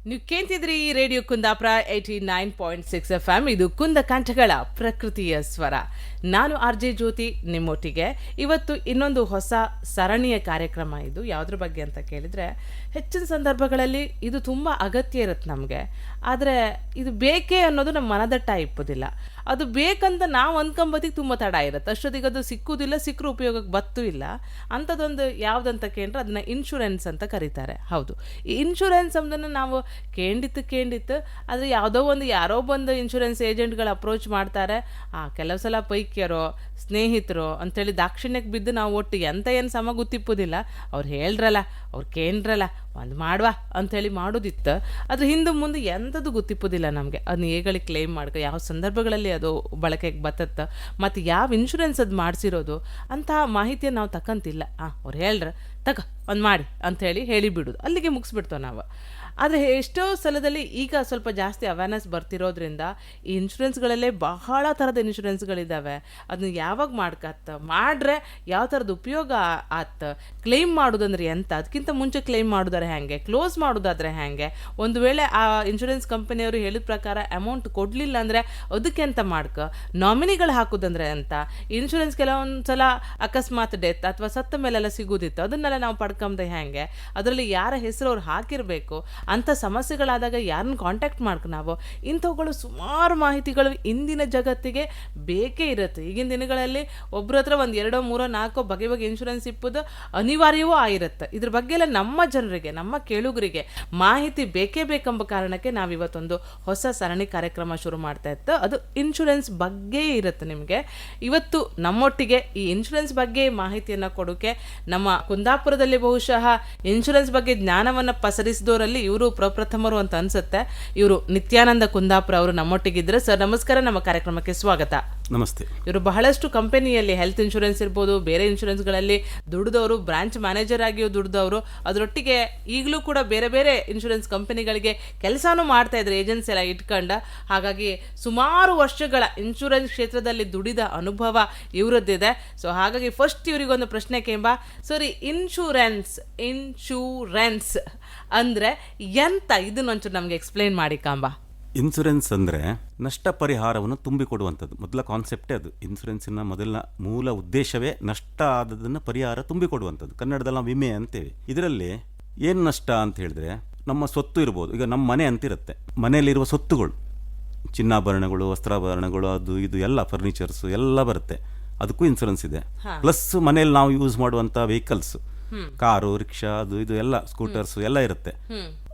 ನೀವು ಕೇಳ್ತಿದ್ರಿ radio Kundapura 89.6 FM. ಇದು ಕುಂದ ಕಂಠಗಳ ಪ್ರಕೃತಿಯ ಸ್ವರ. ನಾನು RJ ಜ್ಯೋತಿ ನಿಮ್ಮೊಟ್ಟಿಗೆ. ಇವತ್ತು ಇನ್ನೊಂದು ಹೊಸ ಸರಣಿಯ ಕಾರ್ಯಕ್ರಮ. ಇದು ಯಾವುದ್ರ ಬಗ್ಗೆ ಅಂತ ಕೇಳಿದರೆ, ಹೆಚ್ಚಿನ ಸಂದರ್ಭಗಳಲ್ಲಿ ಇದು ತುಂಬ ಅಗತ್ಯ ಇರುತ್ತೆ ನಮಗೆ. ಆದರೆ ಇದು ಬೇಕೇ ಅನ್ನೋದು ನಮ್ಮ ಮನದಟ್ಟ ಇಪ್ಪೋದಿಲ್ಲ. ಅದು ಬೇಕಂತ ನಾವು ಅಂದ್ಕೊಂಬತ್ತಿಗೆ ತುಂಬ ತಡ ಇರುತ್ತೆ. ಅಷ್ಟೊತ್ತಿಗೆ ಅದು ಸಿಕ್ಕುವುದಿಲ್ಲ, ಸಿಕ್ಕರೂ ಉಪಯೋಗಕ್ಕೆ ಬತ್ತೂ ಇಲ್ಲ. ಅಂಥದ್ದೊಂದು ಯಾವುದಂತ ಕೇಳಿದ್ರೆ ಅದನ್ನ ಇನ್ಶೂರೆನ್ಸ್ ಅಂತ ಕರೀತಾರೆ. ಹೌದು, ಈ ಇನ್ಶೂರೆನ್ಸ್ ಅಂದನ್ನು ನಾವು ಕೇಂಡಿತ್ತು. ಆದರೆ ಯಾರೋ ಬಂದು ಇನ್ಶೂರೆನ್ಸ್ ಏಜೆಂಟ್ಗಳು ಅಪ್ರೋಚ್ ಮಾಡ್ತಾರೆ. ಕೆಲವು ಸಲ ಪೈಕ್ಯರೋ ಸ್ನೇಹಿತರು ಅಂಥೇಳಿ ದಾಕ್ಷಿಣ್ಯಕ್ಕೆ ಬಿದ್ದು ನಾವು ಒಟ್ಟು ಏನು ಸಮ ಗೊತ್ತಿಪ್ಪೋದಿಲ್ಲ. ಅವ್ರು ಹೇಳ್ರಲ್ಲ, ಅವ್ರು ಕೇಂದ್ರಲ್ಲ, ಒಂದು ಮಾಡುವ ಅಂಥೇಳಿ ಮಾಡೋದಿತ್ತು. ಅದ್ರ ಹಿಂದೆ ಮುಂದೆ ಎಂಥದ್ದು ಗೊತ್ತಿಪ್ಪೋದಿಲ್ಲ ನಮಗೆ. ಅದನ್ನ ಹೇಗಳಿಗೆ ಕ್ಲೇಮ್ ಮಾಡ್ಕೊ, ಯಾವ ಸಂದರ್ಭಗಳಲ್ಲಿ ಅದು ಬಳಕೆಗೆ ಬತ್ತತ್ತ, ಮತ್ತು ಯಾವ ಇನ್ಶೂರೆನ್ಸ್ ಅದು ಮಾಡಿಸಿರೋದು ಅಂತಹ ಮಾಹಿತಿಯನ್ನು ನಾವು ತಕ್ಕಂತಿಲ್ಲ. ಅವ್ರು ಹೇಳ್ರ ಒಂದು ಮಾಡಿ ಅಂಥೇಳಿ ಹೇಳಿಬಿಡೋದು, ಅಲ್ಲಿಗೆ ಮುಗಿಸ್ಬಿಡ್ತೇವೆ ನಾವು. ಆದರೆ ಎಷ್ಟೋ ಸಲದಲ್ಲಿ ಈಗ ಸ್ವಲ್ಪ ಜಾಸ್ತಿ ಅವೇರ್ನೆಸ್ ಬರ್ತಿರೋದ್ರಿಂದ ಈ ಇನ್ಶೂರೆನ್ಸ್ಗಳಲ್ಲೇ ಬಹಳ ಥರದ ಇನ್ಶೂರೆನ್ಸ್ಗಳಿದ್ದಾವೆ. ಅದನ್ನ ಯಾವಾಗ ಮಾಡ್ರೆ ಯಾವ ಥರದ ಉಪಯೋಗ ಕ್ಲೇಮ್ ಮಾಡೋದಂದ್ರೆ ಎಂತ, ಅದಕ್ಕಿಂತ ಮುಂಚೆ ಕ್ಲೇಮ್ ಮಾಡೋದಾದ್ರೆ ಹೇಗೆ, ಕ್ಲೋಸ್ ಮಾಡೋದಾದರೆ ಹೇಗೆ, ಒಂದು ವೇಳೆ ಆ ಇನ್ಶೂರೆನ್ಸ್ ಕಂಪನಿಯವರು ಹೇಳಿದ ಪ್ರಕಾರ ಅಮೌಂಟ್ ಕೊಡಲಿಲ್ಲ ಅಂದರೆ ಅದಕ್ಕೆ ಅಂತ ನಾಮಿನಿಗಳು ಹಾಕೋದಂದ್ರೆ ಅಂತ, ಇನ್ಶೂರೆನ್ಸ್ ಕೆಲವೊಂದು ಸಲ ಅಕಸ್ಮಾತ್ ಡೆತ್ ಅಥವಾ ಸತ್ತ ಮೇಲೆಲ್ಲ ಸಿಗೋದಿತ್ತು, ಅದನ್ನೆಲ್ಲ ನಾವು ಪಡ್ಕೊಂಬುದು ಹೇಗೆ, ಅದರಲ್ಲಿ ಯಾರ ಹೆಸರು ಅವ್ರು ಹಾಕಿರಬೇಕು, ಅಂಥ ಸಮಸ್ಯೆಗಳಾದಾಗ ಯಾರನ್ನ ಕಾಂಟ್ಯಾಕ್ಟ್ ನಾವು, ಇಂಥವುಗಳು ಸುಮಾರು ಮಾಹಿತಿಗಳು ಇಂದಿನ ಜಗತ್ತಿಗೆ ಬೇಕೇ ಇರುತ್ತೆ. ಈಗಿನ ದಿನಗಳಲ್ಲಿ ಒಬ್ಬರ ಹತ್ರ 1 2 3 4 ಬಗೆ ಇನ್ಶೂರೆನ್ಸ್ ಇಪ್ಪದು ಅನಿವಾರ್ಯವೂ ಆಗಿರುತ್ತೆ. ಇದ್ರ ಬಗ್ಗೆ ಎಲ್ಲ ನಮ್ಮ ಜನರಿಗೆ, ನಮ್ಮ ಕೇಳುಗರಿಗೆ ಮಾಹಿತಿ ಬೇಕೇ ಬೇಕೆಂಬ ಕಾರಣಕ್ಕೆ ನಾವಿವತ್ತೊಂದು ಹೊಸ ಸರಣಿ ಕಾರ್ಯಕ್ರಮ ಶುರು ಮಾಡ್ತಾ ಇತ್ತು. ಅದು ಇನ್ಶೂರೆನ್ಸ್ ಬಗ್ಗೆ ಇರುತ್ತೆ. ನಿಮಗೆ ಇವತ್ತು ನಮ್ಮೊಟ್ಟಿಗೆ ಈ ಇನ್ಶೂರೆನ್ಸ್ ಬಗ್ಗೆ ಮಾಹಿತಿಯನ್ನು ಕೊಡೋಕೆ ನಮ್ಮ ಕುಂದಾಪುರದಲ್ಲಿ ಬಹುಶಃ ಇನ್ಶೂರೆನ್ಸ್ ಬಗ್ಗೆ ಜ್ಞಾನವನ್ನು ಪಸರಿಸಿದವರಲ್ಲಿ ಇವರು ಪ್ರಪ್ರಥಮರು ಅಂತ ಅನ್ಸುತ್ತೆ. ಇವರು ನಿತ್ಯಾನಂದ ಕುಂದಾಪುರ ಅವರು ನಮ್ಮೊಟ್ಟಿಗಿದ್ರೆ. ಸರ್ ನಮಸ್ಕಾರ, ನಮ್ಮ ಕಾರ್ಯಕ್ರಮಕ್ಕೆ ಸ್ವಾಗತ. ನಮಸ್ತೆ. ಇವರು ಬಹಳಷ್ಟು ಕಂಪನಿಯಲ್ಲಿ ಹೆಲ್ತ್ ಇನ್ಶೂರೆನ್ಸ್ ಇರ್ಬೋದು, ಬೇರೆ ಇನ್ಶೂರೆನ್ಸ್ಗಳಲ್ಲಿ ದುಡಿದವರು, ಬ್ರಾಂಚ್ ಮ್ಯಾನೇಜರ್ ಆಗಿಯೂ ದುಡಿದವರು, ಅದರೊಟ್ಟಿಗೆ ಈಗಲೂ ಕೂಡ ಬೇರೆ ಬೇರೆ ಇನ್ಶೂರೆನ್ಸ್ ಕಂಪನಿಗಳಿಗೆ ಕೆಲಸನೂ ಮಾಡ್ತಾ ಇದ್ರು, ಏಜೆನ್ಸಿ ಎಲ್ಲ ಇಟ್ಕೊಂಡ. ಹಾಗಾಗಿ ಸುಮಾರು ವರ್ಷಗಳ ಇನ್ಶೂರೆನ್ಸ್ ಕ್ಷೇತ್ರದಲ್ಲಿ ದುಡಿದ ಅನುಭವ ಇವರದ್ದಿದೆ. ಸೊ ಹಾಗಾಗಿ ಫಸ್ಟ್ ಇವರಿಗೊಂದು ಪ್ರಶ್ನೆ ಕೇಂಬ, ಸರಿ ಇನ್ಶೂರೆನ್ಸ್ ಅಂದರೆ ಎಂತ, ಇದನ್ನೊಂಚೂರು ನಮಗೆ ಎಕ್ಸ್ಪ್ಲೇನ್ ಮಾಡಿ ಕಾಂಬ. ಇನ್ಶೂರೆನ್ಸ್ ಅಂದರೆ ನಷ್ಟ ಪರಿಹಾರವನ್ನು ತುಂಬಿಕೊಡುವಂಥದ್ದು. ಮೊದಲ ಕಾನ್ಸೆಪ್ಟೇ ಅದು. ಇನ್ಶೂರೆನ್ಸಿನ ಮೂಲ ಉದ್ದೇಶವೇ ನಷ್ಟ ಆದದನ್ನು ಪರಿಹಾರ ತುಂಬಿಕೊಡುವಂಥದ್ದು. ಕನ್ನಡದಲ್ಲಿ ನಾವು ವಿಮೆ ಅಂತೇವೆ. ಇದರಲ್ಲಿ ಏನು ನಷ್ಟ ಅಂತ ಹೇಳಿದ್ರೆ, ನಮ್ಮ ಸ್ವತ್ತು ಇರ್ಬೋದು. ಈಗ ನಮ್ಮ ಮನೆ ಅಂತಿರುತ್ತೆ, ಮನೆಯಲ್ಲಿರುವ ಸ್ವತ್ತುಗಳು, ಚಿನ್ನಾಭರಣಗಳು, ವಸ್ತ್ರಾಭರಣಗಳು, ಅದು ಇದು ಎಲ್ಲ ಫರ್ನಿಚರ್ಸು ಎಲ್ಲ ಬರುತ್ತೆ, ಅದಕ್ಕೂ ಇನ್ಶೂರೆನ್ಸ್ ಇದೆ. ಪ್ಲಸ್ ಮನೆಯಲ್ಲಿ ನಾವು ಯೂಸ್ ಮಾಡುವಂಥ ವೆಹಿಕಲ್ಸ್, ಕಾರು, ರಿಕ್ಷಾ, ಅದು ಇದು ಎಲ್ಲ, ಸ್ಕೂಟರ್ಸು ಎಲ್ಲ ಇರುತ್ತೆ.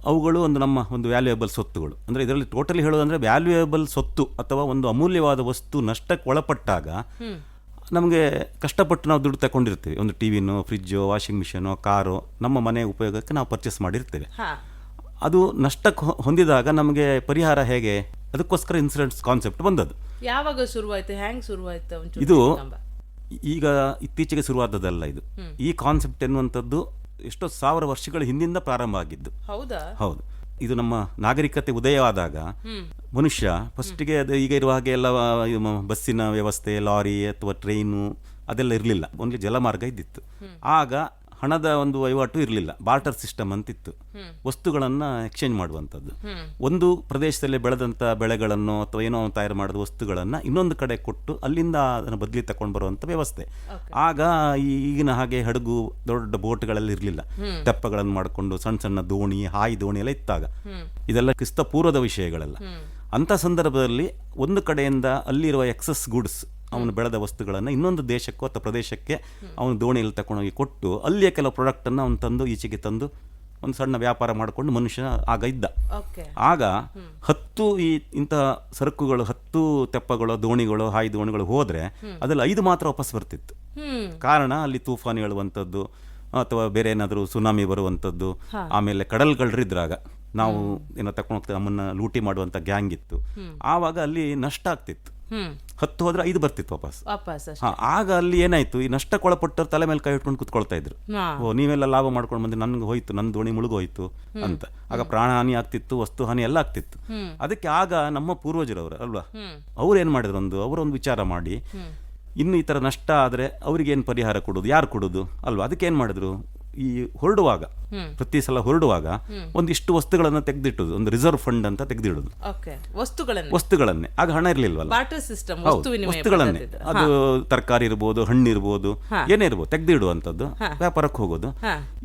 ಅವುಗಳು ನಮ್ಮ ವ್ಯಾಲ್ಯೂಯಬಲ್ ಸ್ವತ್ತುಗಳು. ಅಂದರೆ ಇದರಲ್ಲಿ ಟೋಟಲಿ ಹೇಳೋದಂದರೆ ವ್ಯಾಲ್ಯೂಯಬಲ್ ಸ್ವತ್ತು ಅಥವಾ ಒಂದು ಅಮೂಲ್ಯವಾದ ವಸ್ತು ನಷ್ಟಕ್ಕೆ ಒಳಪಟ್ಟಾಗ ನಮಗೆ ಕಷ್ಟಪಟ್ಟು ನಾವು ದುಡ್ಡು ತಗೊಂಡಿರ್ತೀವಿ. ಒಂದು ಟಿವಿನೋ, ಫ್ರಿಜ್ಜೋ, ವಾಷಿಂಗ್ ಮಿಷಿನೋ, ಕಾರೋ ನಮ್ಮ ಮನೆ ಉಪಯೋಗಕ್ಕೆ ನಾವು ಪರ್ಚೇಸ್ ಮಾಡಿರ್ತೇವೆ. ಅದು ನಷ್ಟಕ್ಕೆ ಹೊಂದಿದಾಗ ನಮಗೆ ಪರಿಹಾರ ಹೇಗೆ, ಅದಕ್ಕೋಸ್ಕರ ಇನ್ಶೂರೆನ್ಸ್ ಕಾನ್ಸೆಪ್ಟ್ ಬಂದದ್ದು. ಯಾವಾಗ ಶುರುವಾಯಿತು, ಹ್ಯಾಂಗ್ ಶುರುವಾಯಿತು? ಇದು ಈಗ ಇತ್ತೀಚೆಗೆ ಶುರುವಾದದ್ದಲ್ಲ. ಇದು ಈ ಕಾನ್ಸೆಪ್ಟ್ ಎನ್ನುವಂಥದ್ದು ಎಷ್ಟೋ 1000 ವರ್ಷಗಳ ಹಿಂದಿಂದ ಪ್ರಾರಂಭ ಆಗಿದ್ದು. ಹೌದು. ಇದು ನಮ್ಮ ನಾಗರಿಕತೆ ಉದಯವಾದಾಗ ಮನುಷ್ಯ ಫಸ್ಟಿಗೆ ಅದು ಈಗ ಇರುವ ಹಾಗೆ ಎಲ್ಲ ಬಸ್ಸಿನ ವ್ಯವಸ್ಥೆ, ಲಾರಿ ಅಥವಾ ಟ್ರೈನು ಅದೆಲ್ಲ ಇರಲಿಲ್ಲ, ಓನ್ಲಿ ಜಲಮಾರ್ಗ ಇದ್ದಿತ್ತು. ಆಗ ಹಣದ ಒಂದು ವಹಿವಾಟು ಇರಲಿಲ್ಲ, ಬಾರ್ಟರ್ ಸಿಸ್ಟಮ್ ಅಂತಿತ್ತು. ವಸ್ತುಗಳನ್ನು ಎಕ್ಸ್ಚೇಂಜ್ ಮಾಡುವಂಥದ್ದು. ಒಂದು ಪ್ರದೇಶದಲ್ಲಿ ಬೆಳೆದಂಥ ಬೆಳೆಗಳನ್ನು ಅಥವಾ ಏನೋ ತಯಾರು ಮಾಡಿದ ವಸ್ತುಗಳನ್ನು ಇನ್ನೊಂದು ಕಡೆ ಕೊಟ್ಟು ಅಲ್ಲಿಂದ ಅದನ್ನು ಬದಲಿ ತಗೊಂಡು ಬರುವಂಥ ವ್ಯವಸ್ಥೆ. ಆಗ ಈಗಿನ ಹಾಗೆ ಹಡಗು, ದೊಡ್ಡ ಬೋಟ್ಗಳೆಲ್ಲ ಇರಲಿಲ್ಲ. ತೆಪ್ಪಗಳನ್ನು ಮಾಡಿಕೊಂಡು ಸಣ್ಣ ಸಣ್ಣ ದೋಣಿ, ಹಾಯಿ ದೋಣಿ ಎಲ್ಲ ಇತ್ತಾಗ. ಇದೆಲ್ಲ ಕ್ರಿಸ್ತ ಪೂರ್ವದ ವಿಷಯಗಳೆಲ್ಲ. ಅಂಥ ಸಂದರ್ಭದಲ್ಲಿ ಒಂದು ಕಡೆಯಿಂದ ಅಲ್ಲಿರುವ ಎಕ್ಸಸ್ ಗುಡ್ಸ್, ಅವನು ಬೆಳೆದ ವಸ್ತುಗಳನ್ನು ಇನ್ನೊಂದು ದೇಶಕ್ಕೋ ಅಥವಾ ಪ್ರದೇಶಕ್ಕೆ ಅವನು ದೋಣಿಯಲ್ಲಿ ತಗೊಂಡೋಗಿ ಕೊಟ್ಟು ಅಲ್ಲಿಯ ಕೆಲವು ಪ್ರಾಡಕ್ಟನ್ನು ಅವನು ತಂದು ಈಚೆಗೆ ತಂದು ಒಂದು ಸಣ್ಣ ವ್ಯಾಪಾರ ಮಾಡಿಕೊಂಡು ಮನುಷ್ಯ ಆಗ ಇದ್ದ. ಆಗ 10 ಇಂತಹ ಸರಕುಗಳು, 10 ತೆಪ್ಪಗಳು, ದೋಣಿಗಳು, ಹಾಯಿ ದೋಣಿಗಳು ಹೋದರೆ ಅದರಲ್ಲಿ 5 ಮಾತ್ರ ವಾಪಸ್ ಬರ್ತಿತ್ತು. ಕಾರಣ ಅಲ್ಲಿ ತೂಫಾನು ಹೇಳುವಂಥದ್ದು ಅಥವಾ ಬೇರೆ ಏನಾದರೂ ಸುನಾಮಿ ಬರುವಂಥದ್ದು, ಆಮೇಲೆ ಕಡಲ್ಗಳಿದ್ರಾಗ ನಾವು ಏನೋ ತಗೊಂಡು ಹೋಗ್ತೇವೆ, ನಮ್ಮನ್ನು ಲೂಟಿ ಮಾಡುವಂಥ ಗ್ಯಾಂಗ್ ಇತ್ತು. ಆವಾಗ ಅಲ್ಲಿ ನಷ್ಟ ಆಗ್ತಿತ್ತು. 10 ಹೋದ್ರೆ 5 ಬರ್ತಿತ್ತು ವಾಪಸ್. ಆಗ ಅಲ್ಲಿ ಏನಾಯ್ತು, ಈ ನಷ್ಟಕ್ಕೊಳಪಟ್ಟವ್ರು ತಲೆ ಮೇಲೆ ಕೈ ಇಟ್ಕೊಂಡು ಕುತ್ಕೊಳ್ತಾ ಇದ್ರು. ನೀವೆಲ್ಲ ಲಾಭ ಮಾಡ್ಕೊಂಡು ಬಂದ್ರೆ ನನ್ಗೆ ಹೋಯ್ತು, ನನ್ನ ದೋಣಿ ಮುಳುಗೋಯ್ತು ಅಂತ. ಆಗ ಪ್ರಾಣ ಹಾನಿ ಆಗ್ತಿತ್ತು, ವಸ್ತು ಹಾನಿ ಎಲ್ಲ ಆಗ್ತಿತ್ತು. ಅದಕ್ಕೆ ಆಗ ನಮ್ಮ ಪೂರ್ವಜರವರು ಅಲ್ವಾ, ಅವ್ರು ಏನ್ ಮಾಡಿದ್ರು, ಅವರೊಂದು ವಿಚಾರ ಮಾಡಿ, ಇನ್ನು ಈ ಥರ ನಷ್ಟ ಆದರೆ ಅವ್ರಿಗೇನು ಪರಿಹಾರ ಕೊಡೋದು, ಯಾರು ಕೊಡೋದು ಅಲ್ವಾ. ಅದಕ್ಕೆ ಏನು ಮಾಡಿದ್ರು, ಈ ಹೊರಡುವಾಗ ಪ್ರತಿ ಸಲ ಹೊರಡುವಾಗ ಒಂದಿಷ್ಟು ವಸ್ತುಗಳನ್ನು ತೆಗೆದಿಟ್ಟುದು, ಒಂದು ರಿಸರ್ವ್ ಫಂಡ್ ಅಂತ ತೆಗೆದಿಡುದು ವಸ್ತುಗಳನ್ನೇ. ಆಗ ಹಣ ಇರಲಿಲ್ವಲ್ಲ, ವಸ್ತುಗಳನ್ನೇ, ಅದು ತರಕಾರಿ ಇರ್ಬೋದು, ಹಣ್ಣು ಇರ್ಬೋದು, ಏನೇ ಇರ್ಬೋದು, ತೆಗೆದಿಡುವಂಥದ್ದು, ವ್ಯಾಪಾರಕ್ಕೆ ಹೋಗೋದು.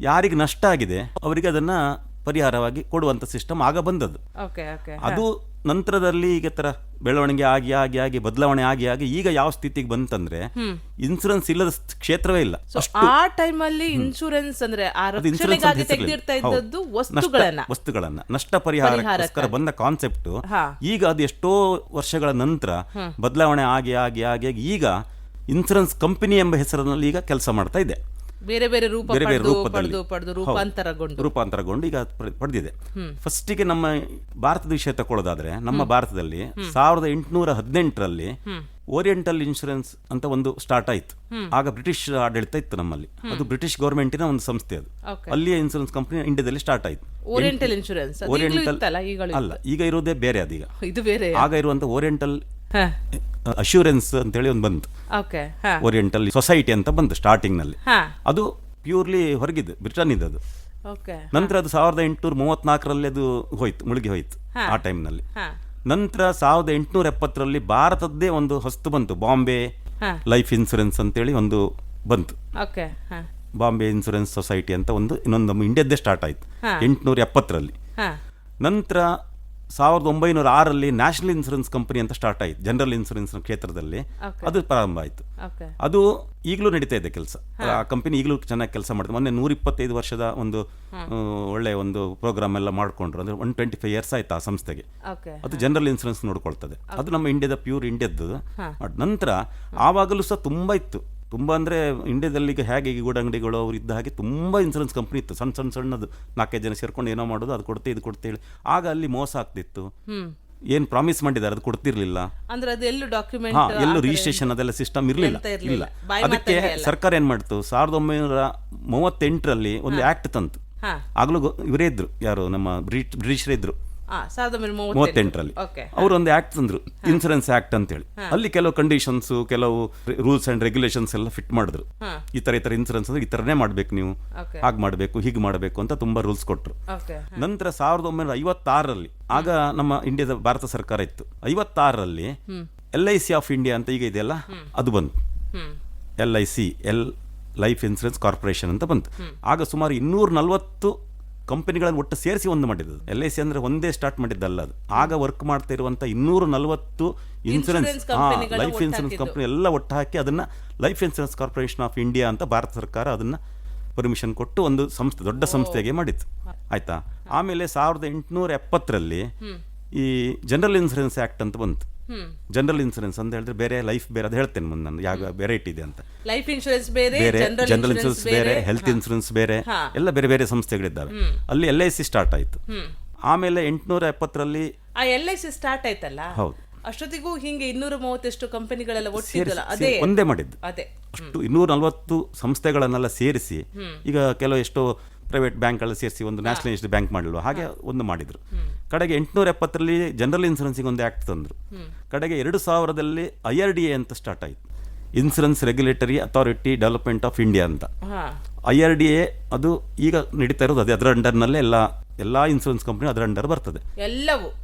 ಯಾರಿಗೆ ನಷ್ಟ ಆಗಿದೆ ಅವರಿಗೆ ಅದನ್ನ ಪರಿಹಾರವಾಗಿ ಕೊಡುವಂತ ಸಿಸ್ಟಮ್ ಆಗ ಬಂದದ್ದು. ಅದು ನಂತರದಲ್ಲಿ ಈಗ ತರ ಬೆಳವಣಿಗೆ ಆಗಿ ಆಗಿ ಆಗಿ ಬದಲಾವಣೆ ಆಗಿ ಆಗಿ ಈಗ ಯಾವ ಸ್ಥಿತಿಗೆ ಬಂತಂದ್ರೆ ಇನ್ಸೂರೆನ್ಸ್ ಇಲ್ಲದ ಕ್ಷೇತ್ರವೇ ಇಲ್ಲ. ಆ ಟೈಮಲ್ಲಿ ಇನ್ಶೂರೆನ್ಸ್ ಅಂದ್ರೆ ವಸ್ತುಗಳನ್ನ ನಷ್ಟ ಪರಿಹಾರಕ್ಕೋಸ್ಕರ ಬಂದ ಕಾನ್ಸೆಪ್ಟ್ ಈಗ ಅದು ಎಷ್ಟೋ ವರ್ಷಗಳ ನಂತರ ಬದಲಾವಣೆ ಆಗಿ ಆಗಿ ಆಗಿ ಆಗಿ ಈಗ ಇನ್ಸೂರೆನ್ಸ್ ಕಂಪನಿ ಎಂಬ ಹೆಸರಿನಲ್ಲಿ ಈಗ ಕೆಲಸ ಮಾಡ್ತಾ ಇದೆ. ಬೇರೆ ಬೇರೆ ರೂಪದಲ್ಲಿ ರೂಪಾಂತರಗೊಂಡು ಈಗ ಪಡೆದಿದೆ. ಫಸ್ಟಿಗೆ ನಮ್ಮ ಭಾರತದ ವಿಷಯ ತಗೊಳ್ಳೋದಾದ್ರೆ, ನಮ್ಮ ಭಾರತದಲ್ಲಿ 1818ರಲ್ಲಿ ಓರಿಯೆಂಟಲ್ ಇನ್ಶೂರೆನ್ಸ್ ಅಂತ ಒಂದು ಸ್ಟಾರ್ಟ್ ಆಯ್ತು. ಆಗ ಬ್ರಿಟಿಷ್ ಆಡಳಿತ ಇತ್ತು ನಮ್ಮಲ್ಲಿ, ಅದು ಬ್ರಿಟಿಷ್ ಗವರ್ಮೆಂಟಿನ ಒಂದು ಸಂಸ್ಥೆ. ಅದು ಅಲ್ಲಿಯ ಇನ್ಶೂರೆನ್ಸ್ ಕಂಪನಿ ಇಂಡಿಯಾದಲ್ಲಿ ಸ್ಟಾರ್ಟ್ ಆಯ್ತು. ಓರಿಯೆಂಟಲ್ ಇನ್ಶೂರೆನ್ಸ್ ಅಲ್ಲ, ಈಗ ಇರೋದೇ ಬೇರೆ. ಅದೀಗ ಆಗ ಇರುವಂತ ಓರಿಯೆಂಟಲ್ ಅಶ್ಯೂರೆನ್ಸ್ ಅಂತೇಳಿ ಒಂದು ಬಂತು, ಓರಿಯೆಂಟಲ್ ಸೊಸೈಟಿ ಅಂತ ಬಂತು ಸ್ಟಾರ್ಟಿಂಗ್ ನಲ್ಲಿ. ಅದು ಪ್ಯೂರ್ಲಿ ಹೊರಗಿದ್ದು, ಬ್ರಿಟನ್ ಇದ್ದದು. ನಂತರ ಅದು 1834ರಲ್ಲಿ ಅದು ಹೋಯ್ತು, ಮುಳುಗಿ ಹೋಯ್ತು ಆ ಟೈಮ್ ನಲ್ಲಿ. ನಂತರ 1870ರಲ್ಲಿ ಭಾರತದ್ದೇ ಒಂದು ಹೊಸ್ತು ಬಂತು, ಬಾಂಬೆ ಲೈಫ್ ಇನ್ಸೂರೆನ್ಸ್ ಅಂತೇಳಿ ಒಂದು ಬಂತು. ಬಾಂಬೆ ಇನ್ಸೂರೆನ್ಸ್ ಸೊಸೈಟಿ ಅಂತ ಇನ್ನೊಂದು ನಮ್ಮ ಇಂಡಿಯಾದ್ದೇ ಸ್ಟಾರ್ಟ್ ಆಯ್ತು 1870ರಲ್ಲಿ. ನಂತರ 1906ರಲ್ಲಿ ನ್ಯಾಷನಲ್ ಇನ್ಸೂರೆನ್ಸ್ ಕಂಪನಿ ಅಂತ ಸ್ಟಾರ್ಟ್ ಆಯ್ತು, ಜನರಲ್ ಇನ್ಸೂರೆನ್ಸ್ ಕ್ಷೇತ್ರದಲ್ಲಿ. ಅದು ಪ್ರಾರಂಭ ಆಯ್ತು. ಅದು ಈಗಲೂ ನಡೀತಾ ಇದೆ ಕೆಲಸ. ಆ ಕಂಪನಿ ಈಗಲೂ ಚೆನ್ನಾಗಿ ಕೆಲಸ ಮಾಡ್ತದೆ. ಮೊನ್ನೆ 125 ವರ್ಷದ ಒಂದು ಒಳ್ಳೆ ಒಂದು ಪ್ರೋಗ್ರಾಮ್ ಎಲ್ಲ ಮಾಡ್ಕೊಂಡ್ರು. ಅಂದ್ರೆ 125 years ಆಯ್ತು ಆ ಸಂಸ್ಥೆಗೆ. ಅದು ಜನರಲ್ ಇನ್ಸೂರೆನ್ಸ್ ನೋಡ್ಕೊಳ್ತದೆ. ಅದು ನಮ್ಮ ಇಂಡಿಯಾದ ಪ್ಯೂರ್ ಇಂಡಿಯಾದ್ದು. ನಂತರ ಆವಾಗಲೂ ಸಹ ತುಂಬಾ ಇತ್ತು, ತುಂಬ ಅಂದರೆ ಇಂಡಿಯಾದಲ್ಲಿ ಈಗ ಹೇಗೆ ಈ ಗೂಡಂಗಡಿಗಳು ಅವ್ರು ಇದ್ದ ಹಾಗೆ ತುಂಬ ಇನ್ಸೂರೆನ್ಸ್ ಕಂಪ್ನಿ ಇತ್ತು. ಸಣ್ಣದು 4-5 ಜನ ಸೇರ್ಕೊಂಡು ಏನೋ ಮಾಡೋದು, ಅದು ಕೊಡ್ತೆ ಇದು ಕೊಡ್ತೆ ಹೇಳಿ. ಆಗ ಅಲ್ಲಿ ಮೋಸ ಆಗ್ತಿತ್ತು. ಏನ್ ಪ್ರಾಮಿಸ್ ಮಾಡಿದ್ದಾರೆ ಅದು ಕೊಡ್ತಿರ್ಲಿಲ್ಲ. ಎಲ್ಲೂ ರಿಜಿಸ್ಟ್ರೇಷನ್ ಅದೆಲ್ಲ ಸಿಸ್ಟಮ್ ಇರಲಿಲ್ಲ. ಅದಕ್ಕೆ ಸರ್ಕಾರ ಏನ್ ಮಾಡ್ತು, 1938ರಲ್ಲಿ ಒಂದು ಆಕ್ಟ್ ತಂತು. ಆಗ್ಲೂ ಇವರೇ ಇದ್ರು, ಯಾರು ನಮ್ಮ ಬ್ರಿಟಿಷರೇ ಇದ್ರು 1938ರಲ್ಲಿ. ಅವರೊಂದು ಆಕ್ಟ್ ತಂದ್ರು, ಇನ್ಸೂರೆನ್ಸ್ ಆಕ್ಟ್ ಅಂತ ಹೇಳಿ. ಅಲ್ಲಿ ಕೆಲವು ಕಂಡೀಷನ್ಸ್, ಕೆಲವು ರೂಲ್ಸ್ ಅಂಡ್ ರೆಗ್ಯುಲೇಷನ್ಸ್ ಎಲ್ಲ ಫಿಟ್ ಮಾಡಿದ್ರು. ಈ ತರ ಇನ್ಸೂರೆನ್ಸ್ ಅಂದ್ರೆ ಈ ತರನೇ ಮಾಡ್ಬೇಕು, ನೀವು ಹಾಗೆ ಮಾಡ್ಬೇಕು, ಹೀಗೆ ಮಾಡಬೇಕು ಅಂತ ತುಂಬಾ ರೂಲ್ಸ್ ಕೊಟ್ರು. ನಂತರ 1956ರಲ್ಲಿ, ಆಗ ನಮ್ಮ ಇಂಡಿಯಾದ ಭಾರತ ಸರ್ಕಾರ ಇತ್ತು, 56ರಲ್ಲಿ LIC ಆಫ್ ಇಂಡಿಯಾ ಅಂತ ಈಗ ಇದೆಯಲ್ಲ, ಅದು ಬಂತು. LIC ಲೈಫ್ ಇನ್ಸೂರೆನ್ಸ್ ಕಾರ್ಪೊರೇಷನ್ ಅಂತ ಬಂತು. ಆಗ ಸುಮಾರು 240 ಕಂಪನಿಗಳನ್ನು ಒಟ್ಟು ಸೇರಿಸಿ ಒಂದು ಮಾಡಿದ್ದು. LIC ಅಂದ್ರೆ ಒಂದೇ ಸ್ಟಾರ್ಟ್ ಮಾಡಿದ್ದಲ್ಲ, ಅದು ಆಗ ವರ್ಕ್ ಮಾಡ್ತಾ ಇರುವಂತ 240 ಇನ್ಸೂರೆನ್ಸ್ ಲೈಫ್ ಇನ್ಸೂರೆನ್ಸ್ ಕಂಪನಿ ಎಲ್ಲ ಒಟ್ಟು ಹಾಕಿ ಅದನ್ನ life insurance corporation of India ಅಂತ ಭಾರತ ಸರ್ಕಾರ ಅದನ್ನ ಪರ್ಮಿಷನ್ ಕೊಟ್ಟು ಒಂದು ಸಂಸ್ಥೆ, ದೊಡ್ಡ ಸಂಸ್ಥೆಗೆ ಮಾಡಿತ್ತು. ಆಯ್ತಾ. ಆಮೇಲೆ 1870ರಲ್ಲಿ ಈ ಜನರಲ್ ಇನ್ಸೂರೆನ್ಸ್ ಆಕ್ಟ್ ಅಂತ ಬಂತು. ಜನರಲ್ ಇನ್ಸೂರೆನ್ಸ್ ಅಂತ ಹೇಳಿದ್ರೆ ಬೇರೆ, ಲೈಫ್ ಬೇರೆ, ಅದು ಹೇಳ್ತೇನೆ ಮುಂದೆ ನಾನು ಯಾವ ವೆರೈಟಿ ಇದೆ ಅಂತ. ಲೈಫ್ ಇನ್ಶೂರೆನ್ಸ್ ಬೇರೆ, ಜನರಲ್ ಇನ್ಶೂರೆನ್ಸ್ ಬೇರೆ, ಹೆಲ್ತ್ ಇನ್ಶೂರೆನ್ಸ್ ಬೇರೆ, ಎಲ್ಲ ಬೇರೆ ಬೇರೆ ಸಂಸ್ಥೆಗಳಿದ್ದಾವೆ. ಅಲ್ಲಿ LIC ಸ್ಟಾರ್ಟ್ ಆಯ್ತು. ಆಮೇಲೆ 870ರಲ್ಲಿ LIC ಸ್ಟಾರ್ಟ್ ಆಯ್ತಲ್ಲ, ಹೌದು. ಅಷ್ಟೊತ್ತಿಗೂ ಹಿಂಗೆ 230 ಕಂಪನಿಗಳೆಲ್ಲ ಒಟ್ಟಿದ್ದಲ್ಲ, ಅದೇ ಒಂದೇ ಮಾಡಿದ್ದು. ಅಷ್ಟು 240 ಸಂಸ್ಥೆಗಳನ್ನೆಲ್ಲ ಸೇರಿಸಿ, ಈಗ ಕೆಲವು ಎಷ್ಟೋ ಪ್ರೈವೇಟ್ ಬ್ಯಾಂಕ್ಗಳು ಸೇರಿಸಿ ಒಂದು ನ್ಯಾಷನಲೈಸ್ಡ್ ಬ್ಯಾಂಕ್ ಮಾಡಲ್ವ, ಹಾಗೆ ಒಂದು ಮಾಡಿದ್ರು. ಕಡೆಗೆ 870ರಲ್ಲಿ ಜನರಲ್ ಇನ್ಸೂರೆನ್ಸಿಗೆ ಒಂದು ಆಕ್ಟ್ ತಂದ್ರು. ಕಡೆಗೆ 2000ರಲ್ಲಿ IRDA ಅಂತ ಸ್ಟಾರ್ಟ್ ಆಯ್ತು, insurance regulatory authority development of India ಅಂತ. IRDA ಅದು ಈಗ ನಡೀತಾ ಇರೋದು ಅದೇ, ಅದರ ಅಂಡರ್ನಲ್ಲೇ ಎಲ್ಲ ಇನ್ಸೂರೆನ್ಸ್ ಕಂಪನಿ ಅದರ ಅಂಡರ್ ಬರ್ತದೆ.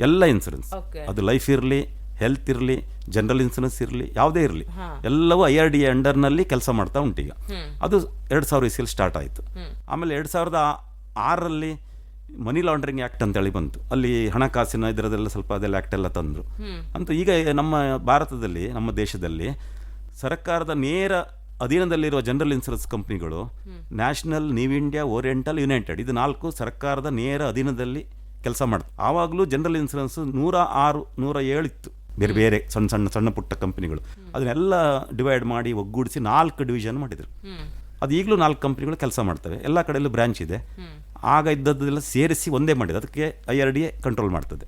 ಎಲ್ಲ ಇನ್ಸೂರೆನ್ಸ್, ಅದು ಲೈಫ್ ಇರಲಿ, ಹೆಲ್ತ್ ಇರಲಿ, ಜನರಲ್ ಇನ್ಸೂರೆನ್ಸ್ ಇರಲಿ, ಯಾವುದೇ ಇರಲಿ, ಎಲ್ಲವೂ IRDA ಅಂಡರ್ನಲ್ಲಿ ಕೆಲಸ ಮಾಡ್ತಾ ಉಂಟು ಈಗ. ಅದು 2000 ಇಸ್ವಿಯಲ್ಲಿ ಸ್ಟಾರ್ಟ್ ಆಯಿತು. ಆಮೇಲೆ 2006ರಲ್ಲಿ ಮನಿ ಲಾಂಡ್ರಿಂಗ್ ಆಕ್ಟ್ ಅಂತೇಳಿ ಬಂತು. ಅಲ್ಲಿ ಹಣಕಾಸಿನ ಇದರದೆಲ್ಲ ಸ್ವಲ್ಪ ಅದೆಲ್ಲ ಆಕ್ಟ್ ಎಲ್ಲ ತಂದರು. ಅಂತೂ ಈಗ ನಮ್ಮ ಭಾರತದಲ್ಲಿ, ನಮ್ಮ ದೇಶದಲ್ಲಿ ಸರ್ಕಾರದ ನೇರ ಅಧೀನದಲ್ಲಿರುವ ಜನರಲ್ ಇನ್ಸೂರೆನ್ಸ್ ಕಂಪ್ನಿಗಳು national, new India, oriental, United, ಇದು 4 ಸರ್ಕಾರದ ನೇರ ಅಧೀನದಲ್ಲಿ ಕೆಲಸ ಮಾಡ್ತಾರೆ. ಆವಾಗಲೂ ಜನರಲ್ ಇನ್ಸೂರೆನ್ಸ್ 106, 107 ಇತ್ತು, ಬೇರೆ ಬೇರೆ ಸಣ್ಣ ಪುಟ್ಟ ಕಂಪನಿಗಳು. ಅದನ್ನೆಲ್ಲ ಡಿವೈಡ್ ಮಾಡಿ ಒಗ್ಗೂಡಿಸಿ 4 ಡಿವಿಷನ್ ಮಾಡಿದರು. ಅದು ಈಗಲೂ 4 ಕಂಪನಿಗಳು ಕೆಲಸ ಮಾಡ್ತವೆ, ಎಲ್ಲ ಕಡೆಯಲ್ಲೂ ಬ್ರಾಂಚ್ ಇದೆ. ಆಗ ಇದ್ದದ್ದೆಲ್ಲ ಸೇರಿಸಿ ಒಂದೇ ಮಾಡಿದೆ, ಅದಕ್ಕೆ IRDA ಕಂಟ್ರೋಲ್ ಮಾಡ್ತದೆ.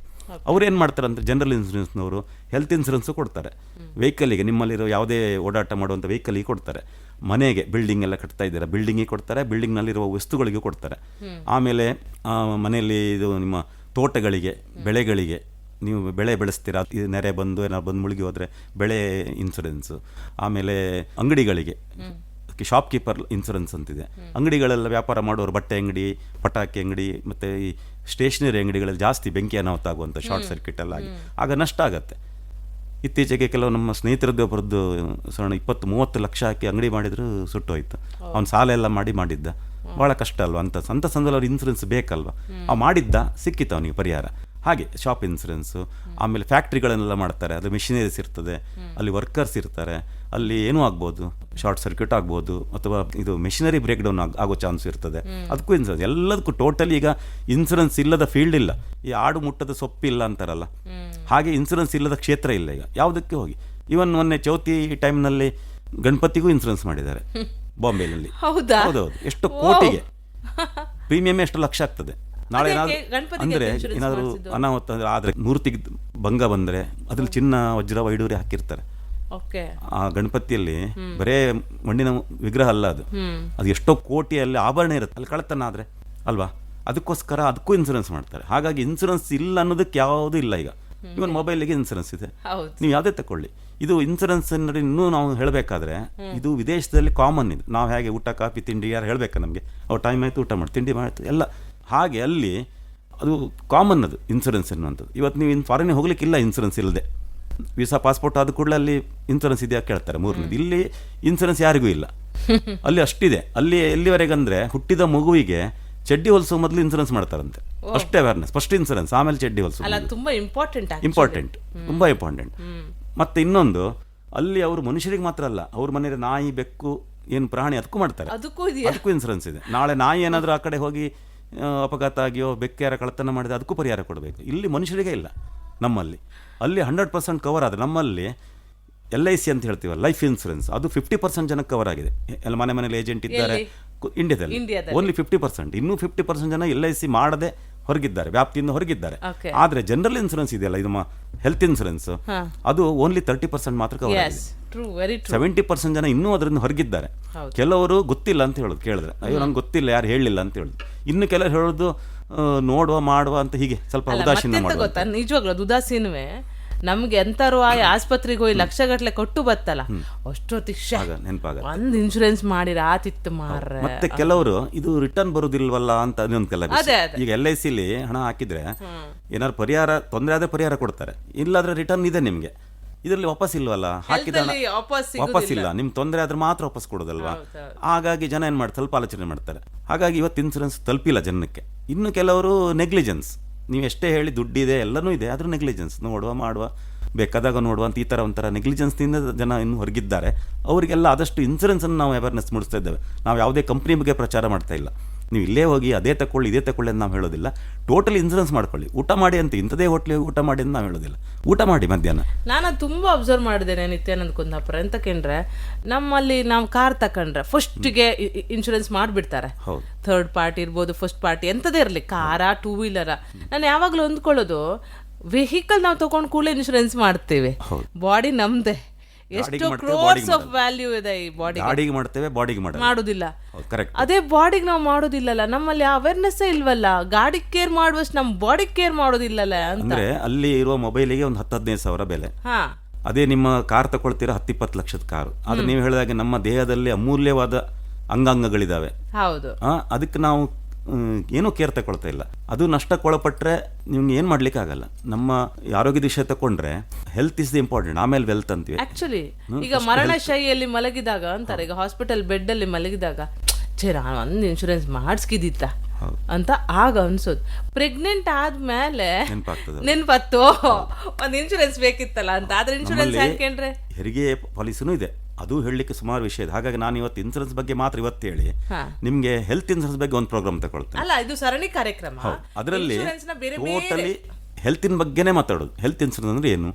ಅವ್ರೇನು ಮಾಡ್ತಾರೆ ಅಂದರೆ, ಜನರಲ್ ಇನ್ಸೂರೆನ್ಸ್ನವರು ಹೆಲ್ತ್ ಇನ್ಸೂರೆನ್ಸು ಕೊಡ್ತಾರೆ, ವೆಹಿಕಲಿಗೆ, ನಿಮ್ಮಲ್ಲಿರೋ ಯಾವುದೇ ಓಡಾಟ ಮಾಡುವಂಥ ವೆಹಿಕಲಿಗೆ ಕೊಡ್ತಾರೆ, ಮನೆಗೆ ಬಿಲ್ಡಿಂಗ್ ಎಲ್ಲ ಕಟ್ತಾ ಇದ್ದೀರಾ ಬಿಲ್ಡಿಂಗಿಗೆ ಕೊಡ್ತಾರೆ, ಬಿಲ್ಡಿಂಗ್ನಲ್ಲಿರುವ ವಸ್ತುಗಳಿಗೂ ಕೊಡ್ತಾರೆ. ಆಮೇಲೆ ಮನೆಯಲ್ಲಿ ಇದು ನಿಮ್ಮ ತೋಟಗಳಿಗೆ, ಬೆಳೆಗಳಿಗೆ, ನೀವು ಬೆಳೆ ಬೆಳೆಸ್ತೀರಾ, ನೆರೆ ಬಂದು ಏನಾದ್ರು ಬಂದು ಮುಳುಗಿ ಹೋದರೆ ಬೆಳೆ ಇನ್ಸೂರೆನ್ಸು. ಆಮೇಲೆ ಅಂಗಡಿಗಳಿಗೆ, ಅದಕ್ಕೆ ಶಾಪ್ ಕೀಪರ್ ಇನ್ಸೂರೆನ್ಸ್ ಅಂತಿದೆ. ಅಂಗಡಿಗಳೆಲ್ಲ ವ್ಯಾಪಾರ ಮಾಡೋರು, ಬಟ್ಟೆ ಅಂಗಡಿ, ಪಟಾಕಿ ಅಂಗಡಿ ಮತ್ತು ಈ ಸ್ಟೇಷನರಿ ಅಂಗಡಿಗಳಲ್ಲಿ ಜಾಸ್ತಿ ಬೆಂಕಿ ಅನಾಹುತ ಆಗುವಂಥ ಶಾರ್ಟ್ ಸರ್ಕ್ಯೂಟ್ ಎಲ್ಲ ಆಗಿ ಆಗ ನಷ್ಟ ಆಗುತ್ತೆ. ಇತ್ತೀಚೆಗೆ ಕೆಲವು ನಮ್ಮ ಸ್ನೇಹಿತರದ್ದೊಬ್ಬರದ್ದು 20-30 ಲಕ್ಷ ಹಾಕಿ ಅಂಗಡಿ ಮಾಡಿದ್ರು ಸುಟ್ಟೋಯ್ತು. ಅವ್ನು ಸಾಲ ಎಲ್ಲ ಮಾಡಿದ್ದ. ಭಾಳ ಕಷ್ಟ ಅಲ್ವಾ ಅಂತ ಸಂದರ್ಭದಲ್ಲಿ ಅವ್ರು ಇನ್ಸೂರೆನ್ಸ್ ಬೇಕಲ್ವ, ಮಾಡಿದ್ದ, ಸಿಕ್ಕಿತ್ತು ಅವನಿಗೆ ಪರಿಹಾರ. ಹಾಗೆ ಶಾಪ್ ಇನ್ಸೂರೆನ್ಸು. ಆಮೇಲೆ ಫ್ಯಾಕ್ಟ್ರಿಗಳನ್ನೆಲ್ಲ ಮಾಡ್ತಾರೆ, ಅದು ಮಿಷಿನರೀಸ್ ಇರ್ತದೆ, ಅಲ್ಲಿ ವರ್ಕರ್ಸ್ ಇರ್ತಾರೆ, ಅಲ್ಲಿ ಏನೂ ಆಗ್ಬೋದು, ಶಾರ್ಟ್ ಸರ್ಕ್ಯೂಟ್ ಆಗ್ಬೋದು, ಅಥವಾ ಇದು ಮೆಷಿನರಿ ಬ್ರೇಕ್ ಡೌನ್ ಆಗೋ ಚಾನ್ಸ್ ಇರ್ತದೆ, ಅದಕ್ಕೂ ಇನ್ಸೂರೆನ್ಸ್. ಎಲ್ಲದಕ್ಕೂ ಟೋಟಲಿ ಈಗ ಇನ್ಸೂರೆನ್ಸ್ ಇಲ್ಲದ ಫೀಲ್ಡ್ ಇಲ್ಲ. ಈ ಆಡು ಮುಟ್ಟದ ಸೊಪ್ಪಿಲ್ಲ ಅಂತಾರಲ್ಲ, ಹಾಗೆ ಇನ್ಸೂರೆನ್ಸ್ ಇಲ್ಲದ ಕ್ಷೇತ್ರ ಇಲ್ಲ ಈಗ ಯಾವುದಕ್ಕೆ ಹೋಗಿ. ಇವನ್ ಮೊನ್ನೆ ಚೌತಿ ಟೈಮ್ನಲ್ಲಿ ಗಣಪತಿಗೂ ಇನ್ಸೂರೆನ್ಸ್ ಮಾಡಿದ್ದಾರೆ ಬಾಂಬೆನಲ್ಲಿ. ಹೌದೌದು, ಎಷ್ಟು ಕೋಟಿಗೆ ಪ್ರೀಮಿಯಮ್ ಎಷ್ಟು ಲಕ್ಷ ಆಗ್ತದೆ. ನಾಳೆ ಏನಾದ್ರು ಅಂದರೆ ಏನಾದರೂ ಅನಾಹುತ ಆದರೆ, ಮೂರ್ತಿಗೆ ಭಂಗ ಬಂದರೆ ಅದ್ರಲ್ಲಿ ಚಿನ್ನ ವಜ್ರ ವೈಡೂರಿ ಹಾಕಿರ್ತಾರೆ. ಆ ಗಣಪತಿಯಲ್ಲಿ ಬರೇ ಮಣ್ಣಿನ ವಿಗ್ರಹ ಅಲ್ಲ ಅದು, ಅದು ಎಷ್ಟೋ ಕೋಟಿಯಲ್ಲಿ ಆಭರಣ ಇರುತ್ತೆ, ಅಲ್ಲಿ ಕಳ್ಳತನ ಆದರೆ ಅಲ್ವಾ, ಅದಕ್ಕೋಸ್ಕರ ಅದಕ್ಕೂ ಇನ್ಸೂರೆನ್ಸ್ ಮಾಡ್ತಾರೆ. ಹಾಗಾಗಿ ಇನ್ಸೂರೆನ್ಸ್ ಇಲ್ಲ ಅನ್ನೋದಕ್ಕೆ ಯಾವುದೂ ಇಲ್ಲ ಈಗ. ಇವನ್ ಮೊಬೈಲಿಗೆ ಇನ್ಸೂರೆನ್ಸ್ ಇದೆ, ನೀವು ಯಾವುದೇ ತಗೊಳ್ಳಿ. ಇದು ಇನ್ಸೂರೆನ್ಸ್ ಇನ್ನೂ ನಾವು ಹೇಳಬೇಕಾದ್ರೆ ಇದು ವಿದೇಶದಲ್ಲಿ ಕಾಮನ್. ಇದು ನಾವು ಹೇಗೆ ಊಟ ಕಾಫಿ ತಿಂಡಿ ಯಾರು ಹೇಳಬೇಕಾ ನಮಗೆ, ಅವ್ರು ಟೈಮ್ ಆಯಿತು ಊಟ ಮಾಡಿ ತಿಂಡಿ ಮಾಡ್ತು ಎಲ್ಲ, ಹಾಗೆ ಅಲ್ಲಿ ಅದು ಕಾಮನ್ ಅದು ಇನ್ಸೂರೆನ್ಸ್ ಅನ್ನುವಂಥದ್ದು. ಇವತ್ತು ನೀವು ಫಾರಿನಿಗೆ ಹೋಗ್ಲಿಕ್ಕಿಲ್ಲ ಇನ್ಸೂರೆನ್ಸ್ ಇಲ್ಲದೆ. ವೀಸಾ ಪಾಸ್ಪೋರ್ಟ್ ಆದ ಕೂಡಲೇ ಅಲ್ಲಿ ಇನ್ಸೂರೆನ್ಸ್ ಇದೆಯಾ ಕೇಳ್ತಾರೆ, ಮೂರನೇದು. ಇಲ್ಲಿ ಇನ್ಸೂರೆನ್ಸ್ ಯಾರಿಗೂ ಇಲ್ಲ, ಅಲ್ಲಿ ಅಷ್ಟಿದೆ. ಅಲ್ಲಿ ಎಲ್ಲಿವರೆಗೆ ಅಂದರೆ ಹುಟ್ಟಿದ ಮಗುವಿಗೆ ಚಡ್ಡಿ ಹೊಲಿಸೋ ಮೊದಲು ಇನ್ಸೂರೆನ್ಸ್ ಮಾಡ್ತಾರಂತೆ, ಅಷ್ಟೇ ಅವೇರ್ನೆಸ್. ಫಸ್ಟ್ ಇನ್ಸೂರೆನ್ಸ್, ಆಮೇಲೆ ಚಡ್ಡಿ ಹೊಲಿಸೋ. ತುಂಬಾ ಇಂಪಾರ್ಟೆಂಟ್, ತುಂಬಾ ಇಂಪಾರ್ಟೆಂಟ್. ಮತ್ತೆ ಇನ್ನೊಂದು, ಅಲ್ಲಿ ಅವರು ಮನುಷ್ಯರಿಗೆ ಮಾತ್ರ ಅಲ್ಲ, ಅವ್ರ ಮನೆಯಲ್ಲಿ ನಾಯಿ ಬೆಕ್ಕು ಏನು ಪ್ರಾಣಿ ಅದಕ್ಕೂ ಮಾಡ್ತಾರೆ, ಅದಕ್ಕೂ ಇನ್ಸೂರೆನ್ಸ್ ಇದೆ. ನಾಳೆ ನಾಯಿ ಏನಾದರೂ ಆ ಕಡೆ ಹೋಗಿ ಅಪಘಾತ ಆಗಿಯೋ ಬೆಕ್ಕ್ಯಾರ ಕಳ್ಳತನ ಮಾಡಿದ್ರೆ ಅದಕ್ಕೂ ಪರಿಹಾರ ಕೊಡಬೇಕು. ಇಲ್ಲಿ ಮನುಷ್ಯರಿಗೆ ಇಲ್ಲ ನಮ್ಮಲ್ಲಿ. ಅಲ್ಲಿ 100% ಕವರ್ ಆದರೆ, ನಮ್ಮಲ್ಲಿ LIC ಅಂತ ಹೇಳ್ತೀವಲ್ಲ, ಲೈಫ್ ಇನ್ಸೂರೆನ್ಸ್, ಅದು 50% ಜನಕ್ಕೆ ಕವರ್ ಆಗಿದೆ. ಎಲ್ಲ ಮನೆಯಲ್ಲಿ ಏಜೆಂಟ್ ಇದ್ದಾರೆ ಇಂಡಿಯಾದಲ್ಲಿ, ಓನ್ಲಿ 50%. ಇನ್ನೂ 50% ಜನ LIC ಮಾಡದೆ ಹೊರಗಿದ್ದಾರೆ, ವ್ಯಾಪ್ತಿಯಿಂದ ಹೊರಗಿದ್ದಾರೆ. ಆದರೆ ಜನರಲ್ ಇನ್ಸೂರೆನ್ಸ್ ಇದೆಯಲ್ಲ, ಇದು ಹೆಲ್ತ್ ಇನ್ಸೂರೆನ್ಸ್, ಅದು ಓನ್ಲಿ 30% ಮಾತ್ರ ಕವರ್ ಆಗಿದೆ. 70% ಜನ ಇನ್ನೂ ಅದರಿಂದ ಹೊರಗಿದ್ದಾರೆ. ಕೆಲವರು ಗೊತ್ತಿಲ್ಲ ಅಂತ ಹೇಳೋದು, ಕೇಳಿದ್ರೆ ಅಯ್ಯೋ ನಂಗೆ ಗೊತ್ತಿಲ್ಲ, ಯಾರು ಹೇಳಲಿಲ್ಲ ಅಂತ ಹೇಳೋದು. ಇನ್ನು ಕೆಲವರು ಹೇಳೋದು ನೋಡುವ ಮಾಡುವ ಅಂತ, ಹೀಗೆ ಸ್ವಲ್ಪ ಉದಾಸೀನ ಗೊತ್ತಾ. ನಿಜವಾಗ್ಲೂ ಅದು ಉದಾಸೀನವೇ. ನಮ್ಗೆ ಎಂತಾರು ಆಸ್ಪತ್ರೆಗೆ ಹೋಗಿ ಲಕ್ಷಗಟ್ಲೆ ಕೊಟ್ಟು ಬತ್ತಲ್ಲ, ಅಷ್ಟೊತ್ತಿಗೆ ಒಂದು ಇನ್ಶೂರೆನ್ಸ್ ಮಾಡಿರ ಆತಿತ್ತು ಮಾರ್ರೆ. ಮತ್ತೆ ಕೆಲವರು ಇದು ರಿಟರ್ನ್ ಬರುದಿಲ್ವಲ್ಲ ಅಂತ ಅದೊಂದು ಕೆಲಸ. ಈಗ LICಲಿ ಹಣ ಹಾಕಿದ್ರೆ ಏನಾದ್ರು ಪರಿಹಾರ ತೊಂದರೆ ಆದ್ರೆ ಪರಿಹಾರ ಕೊಡ್ತಾರೆ, ಇಲ್ಲಾದ್ರೆ ರಿಟರ್ನ್ ಇದೆ ನಿಮ್ಗೆ. ಇದರಲ್ಲಿ ವಾಪಸ್ ಇಲ್ವಲ್ಲ, ಹಾಕಿದ ವಾಪಸ್ ಇಲ್ಲ, ನಿಮ್ ತೊಂದರೆ ಆದ್ರೆ ಮಾತ್ರ ವಾಪಸ್ ಕೊಡೋದಲ್ವಾ. ಹಾಗಾಗಿ ಜನ ಏನ್ ಮಾಡ್ತಾರೆ, ಸ್ವಲ್ಪ ಆಲೋಚನೆ ಮಾಡ್ತಾರೆ. ಹಾಗಾಗಿ ಇವತ್ತು ಇನ್ಸೂರೆನ್ಸ್ ತಲುಪಿಲ್ಲ ಜನಕ್ಕೆ. ಇನ್ನು ಕೆಲವರು ನೆಗ್ಲಿಜೆನ್ಸ್, ನೀವು ಎಷ್ಟೇ ಹೇಳಿ ದುಡ್ಡಿದೆ ಎಲ್ಲನೂ ಇದೆ, ಆದರೂ ನೆಗ್ಲಿಜೆನ್ಸ್, ನೋಡುವ ಮಾಡುವ ಬೇಕಾದಾಗ ನೋಡುವ ಅಂತ ಈ ಥರ ಒಂಥರ ನೆಗ್ಲಿಜೆನ್ಸ್ನಿಂದ ಜನ ಇನ್ನೂ ಹೊರಗಿದ್ದಾರೆ. ಅವರಿಗೆಲ್ಲ ಆದಷ್ಟು ಇನ್ಸೂರೆನ್ಸನ್ನು ನಾವು ಅವೇರ್ನೆಸ್ ಮೂಡಿಸ್ತಾ ಇದ್ದೇವೆ. ನಾವು ಯಾವುದೇ ಕಂಪ್ನಿ ಬಗ್ಗೆ ಪ್ರಚಾರ ಮಾಡ್ತಾ ಇಲ್ಲ. ನೀವು ಇಲ್ಲೇ ಹೋಗಿ ಅದೇ ತಗೊಳ್ಳಿ ಇದೇ ತಗೊಳ್ಳಿ ಅಂತ ನಾವು ಹೇಳೋದಿಲ್ಲ. ಟೋಟಲಿ ಇನ್ಸೂರೆನ್ಸ್ ಮಾಡ್ಕೊಳ್ಳಿ, ಊಟ ಮಾಡಿ ಅಂತ ಇಂಥದೇ ಹೋಟ್ಲಿಗೆ ಊಟ ಮಾಡಿ ಅಂತ ನಾವು ಹೇಳೋದಿಲ್ಲ. ಊಟ ಮಾಡಿ ಮಧ್ಯಾಹ್ನ. ನಾನು ತುಂಬ ಅಬ್ಸರ್ವ್ ಮಾಡಿದ್ದೇನೆ ನಿತ್ಯಾನಂದ ಕುಂದಾಪುರ. ಎಂತಕಂದ್ರೆ ನಮ್ಮಲ್ಲಿ ನಾವು ಕಾರ್ ತಕೊಂಡ್ರೆ ಫಸ್ಟಿಗೆ ಇನ್ಶೂರೆನ್ಸ್ ಮಾಡಿಬಿಡ್ತಾರೆ. ಥರ್ಡ್ ಪಾರ್ಟಿ ಇರ್ಬೋದು, ಫಸ್ಟ್ ಪಾರ್ಟಿ, ಎಂಥದೇ ಇರಲಿ, ಕಾರಾ ಟೂ ವೀಲರ. ನಾನು ಯಾವಾಗಲೂ ಅಂದ್ಕೊಳ್ಳೋದು, ವೆಹಿಕಲ್ ನಾವು ತಗೊಂಡು ಕೂಡಲೇ ಇನ್ಶೂರೆನ್ಸ್ ಮಾಡ್ತೇವೆ, ಬಾಡಿ ನಮ್ದೇ. ಎಷ್ಟು ಕ್ರೋರ್ಸ್ ಆಫ್ ವ್ಯಾಲ್ಯೂ ಇದೆ ಈ ಬಾಡಿ. ಗಾಡಿಗೆ ಮಾಡ್ತೇವೆ, ಬಾಡಿಗೆ ಮಾಡೋದಿಲ್ಲ. ಅದೇ ಬಾಡಿಗೆ ನಾವು ಮಾಡೋದಿಲ್ಲಲ್ಲ, ನಮ್ಮಲ್ಲಿ ಅವೇರ್ನೆಸ್ ಇಲ್ವಲ್ಲ. ಗಾಡಿ ಕೇರ್ ಮಾಡುವಷ್ಟು ನಮ್ಮ ಬಾಡಿ ಕೇರ್ ಮಾಡೋದಿಲ್ಲಲ್ಲ. ಅಂದ್ರೆ ಅಲ್ಲಿ ಇರುವ ಮೊಬೈಲಿಗೆ ಒಂದು 10-15 ಸಾವಿರ ಬೆಲೆ. ಅದೇ ನಿಮ್ಮ ಕಾರ್ ತಗೊಳ್ತೀರಾ 10-20 ಲಕ್ಷದ ಕಾರು. ಆದ್ರೆ ನೀವು ಹೇಳಿದಾಗೆ ನಮ್ಮ ದೇಹದಲ್ಲಿ ಅಮೂಲ್ಯವಾದ ಅಂಗಾಂಗಗಳಿದಾವೆ. ಹೌದು, ಅದಕ್ಕೆ ನಾವು ಏನೂ ಕೇರ್ ತಗೊಳ್ತಾ ಇಲ್ಲ. ಅದು ನಷ್ಟಕ್ಕೊಳಪಟ್ರೆ ನಿಮ್ಗೆ ಏನು ಮಾಡ್ಲಿಕ್ಕೆ ಆಗಲ್ಲ. ನಮ್ಮ ಆರೋಗ್ಯದ ವಿಷಯ ತಗೊಂಡ್ರೆ ಹೆಲ್ತ್ ಇಸ್ ದ ಇಂಪಾರ್ಟೆಂಟ್, ಆಮೇಲೆ ವೆಲ್ತ್ ಅಂತೀವಿ. ಆಕ್ಚುಲಿ ಈಗ ಮರಣಶೈಲಿಯಲ್ಲಿ ಮಲಗಿದಾಗ ಅಂತಾರೆ, ಈಗ ಹಾಸ್ಪಿಟಲ್ ಬೆಡ್ ಅಲ್ಲಿ ಮಲಗಿದಾಗ ನಾನು ಒಂದು ಇನ್ಶೂರೆನ್ಸ್ ಮಾಡಿಸ್ಕಿದಿತ್ತ ಅಂತ ಆಗ ಅನ್ಸೋದು. ಪ್ರೆಗ್ನೆಂಟ್ ಆದ್ಮೇಲೆ ನೆನ್ಪತ್ತು ಒಂದು ಇನ್ಶೂರೆನ್ಸ್ ಬೇಕಿತ್ತಲ್ಲ ಅಂತ. ಆದ್ರೆ ಇನ್ಶೂರೆನ್ಸ್ ಹಾಕೊಂಡ್ರೆ ಹೆರಿಗೆ ಪಾಲಿಸಿನೂ ಇದೆ, ಅದು ಹೇಳಲಿಕ್ಕೆ ಸುಮಾರು ವಿಷಯ ಇದೆ. ಹಾಗಾಗಿ ನಾನು ಇವತ್ತು ಇನ್ಸೂರೆನ್ಸ್ ಬಗ್ಗೆ ಮಾತ್ರ ಇವತ್ತು ಹೇಳಿ ನಿಮ್ಗೆ ಹೆಲ್ತ್ ಇನ್ಸೂರೆನ್ಸ್ ಬಗ್ಗೆ ಒಂದು ಪ್ರೋಗ್ರಾಮ್ ತಗೊಳ್ತೇನೆ. ಅಲ್ಲ, ಇದು ಸರಣಿ ಕಾರ್ಯಕ್ರಮ. ಅದರಲ್ಲಿ ಟೋಟಲಿ ಹೆಲ್ತಿನ ಬಗ್ಗೆನೇ ಮಾತಾಡೋದು. ಹೆಲ್ತ್ ಇನ್ಸೂರೆನ್ಸ್ ಅಂದ್ರೆ ಏನು,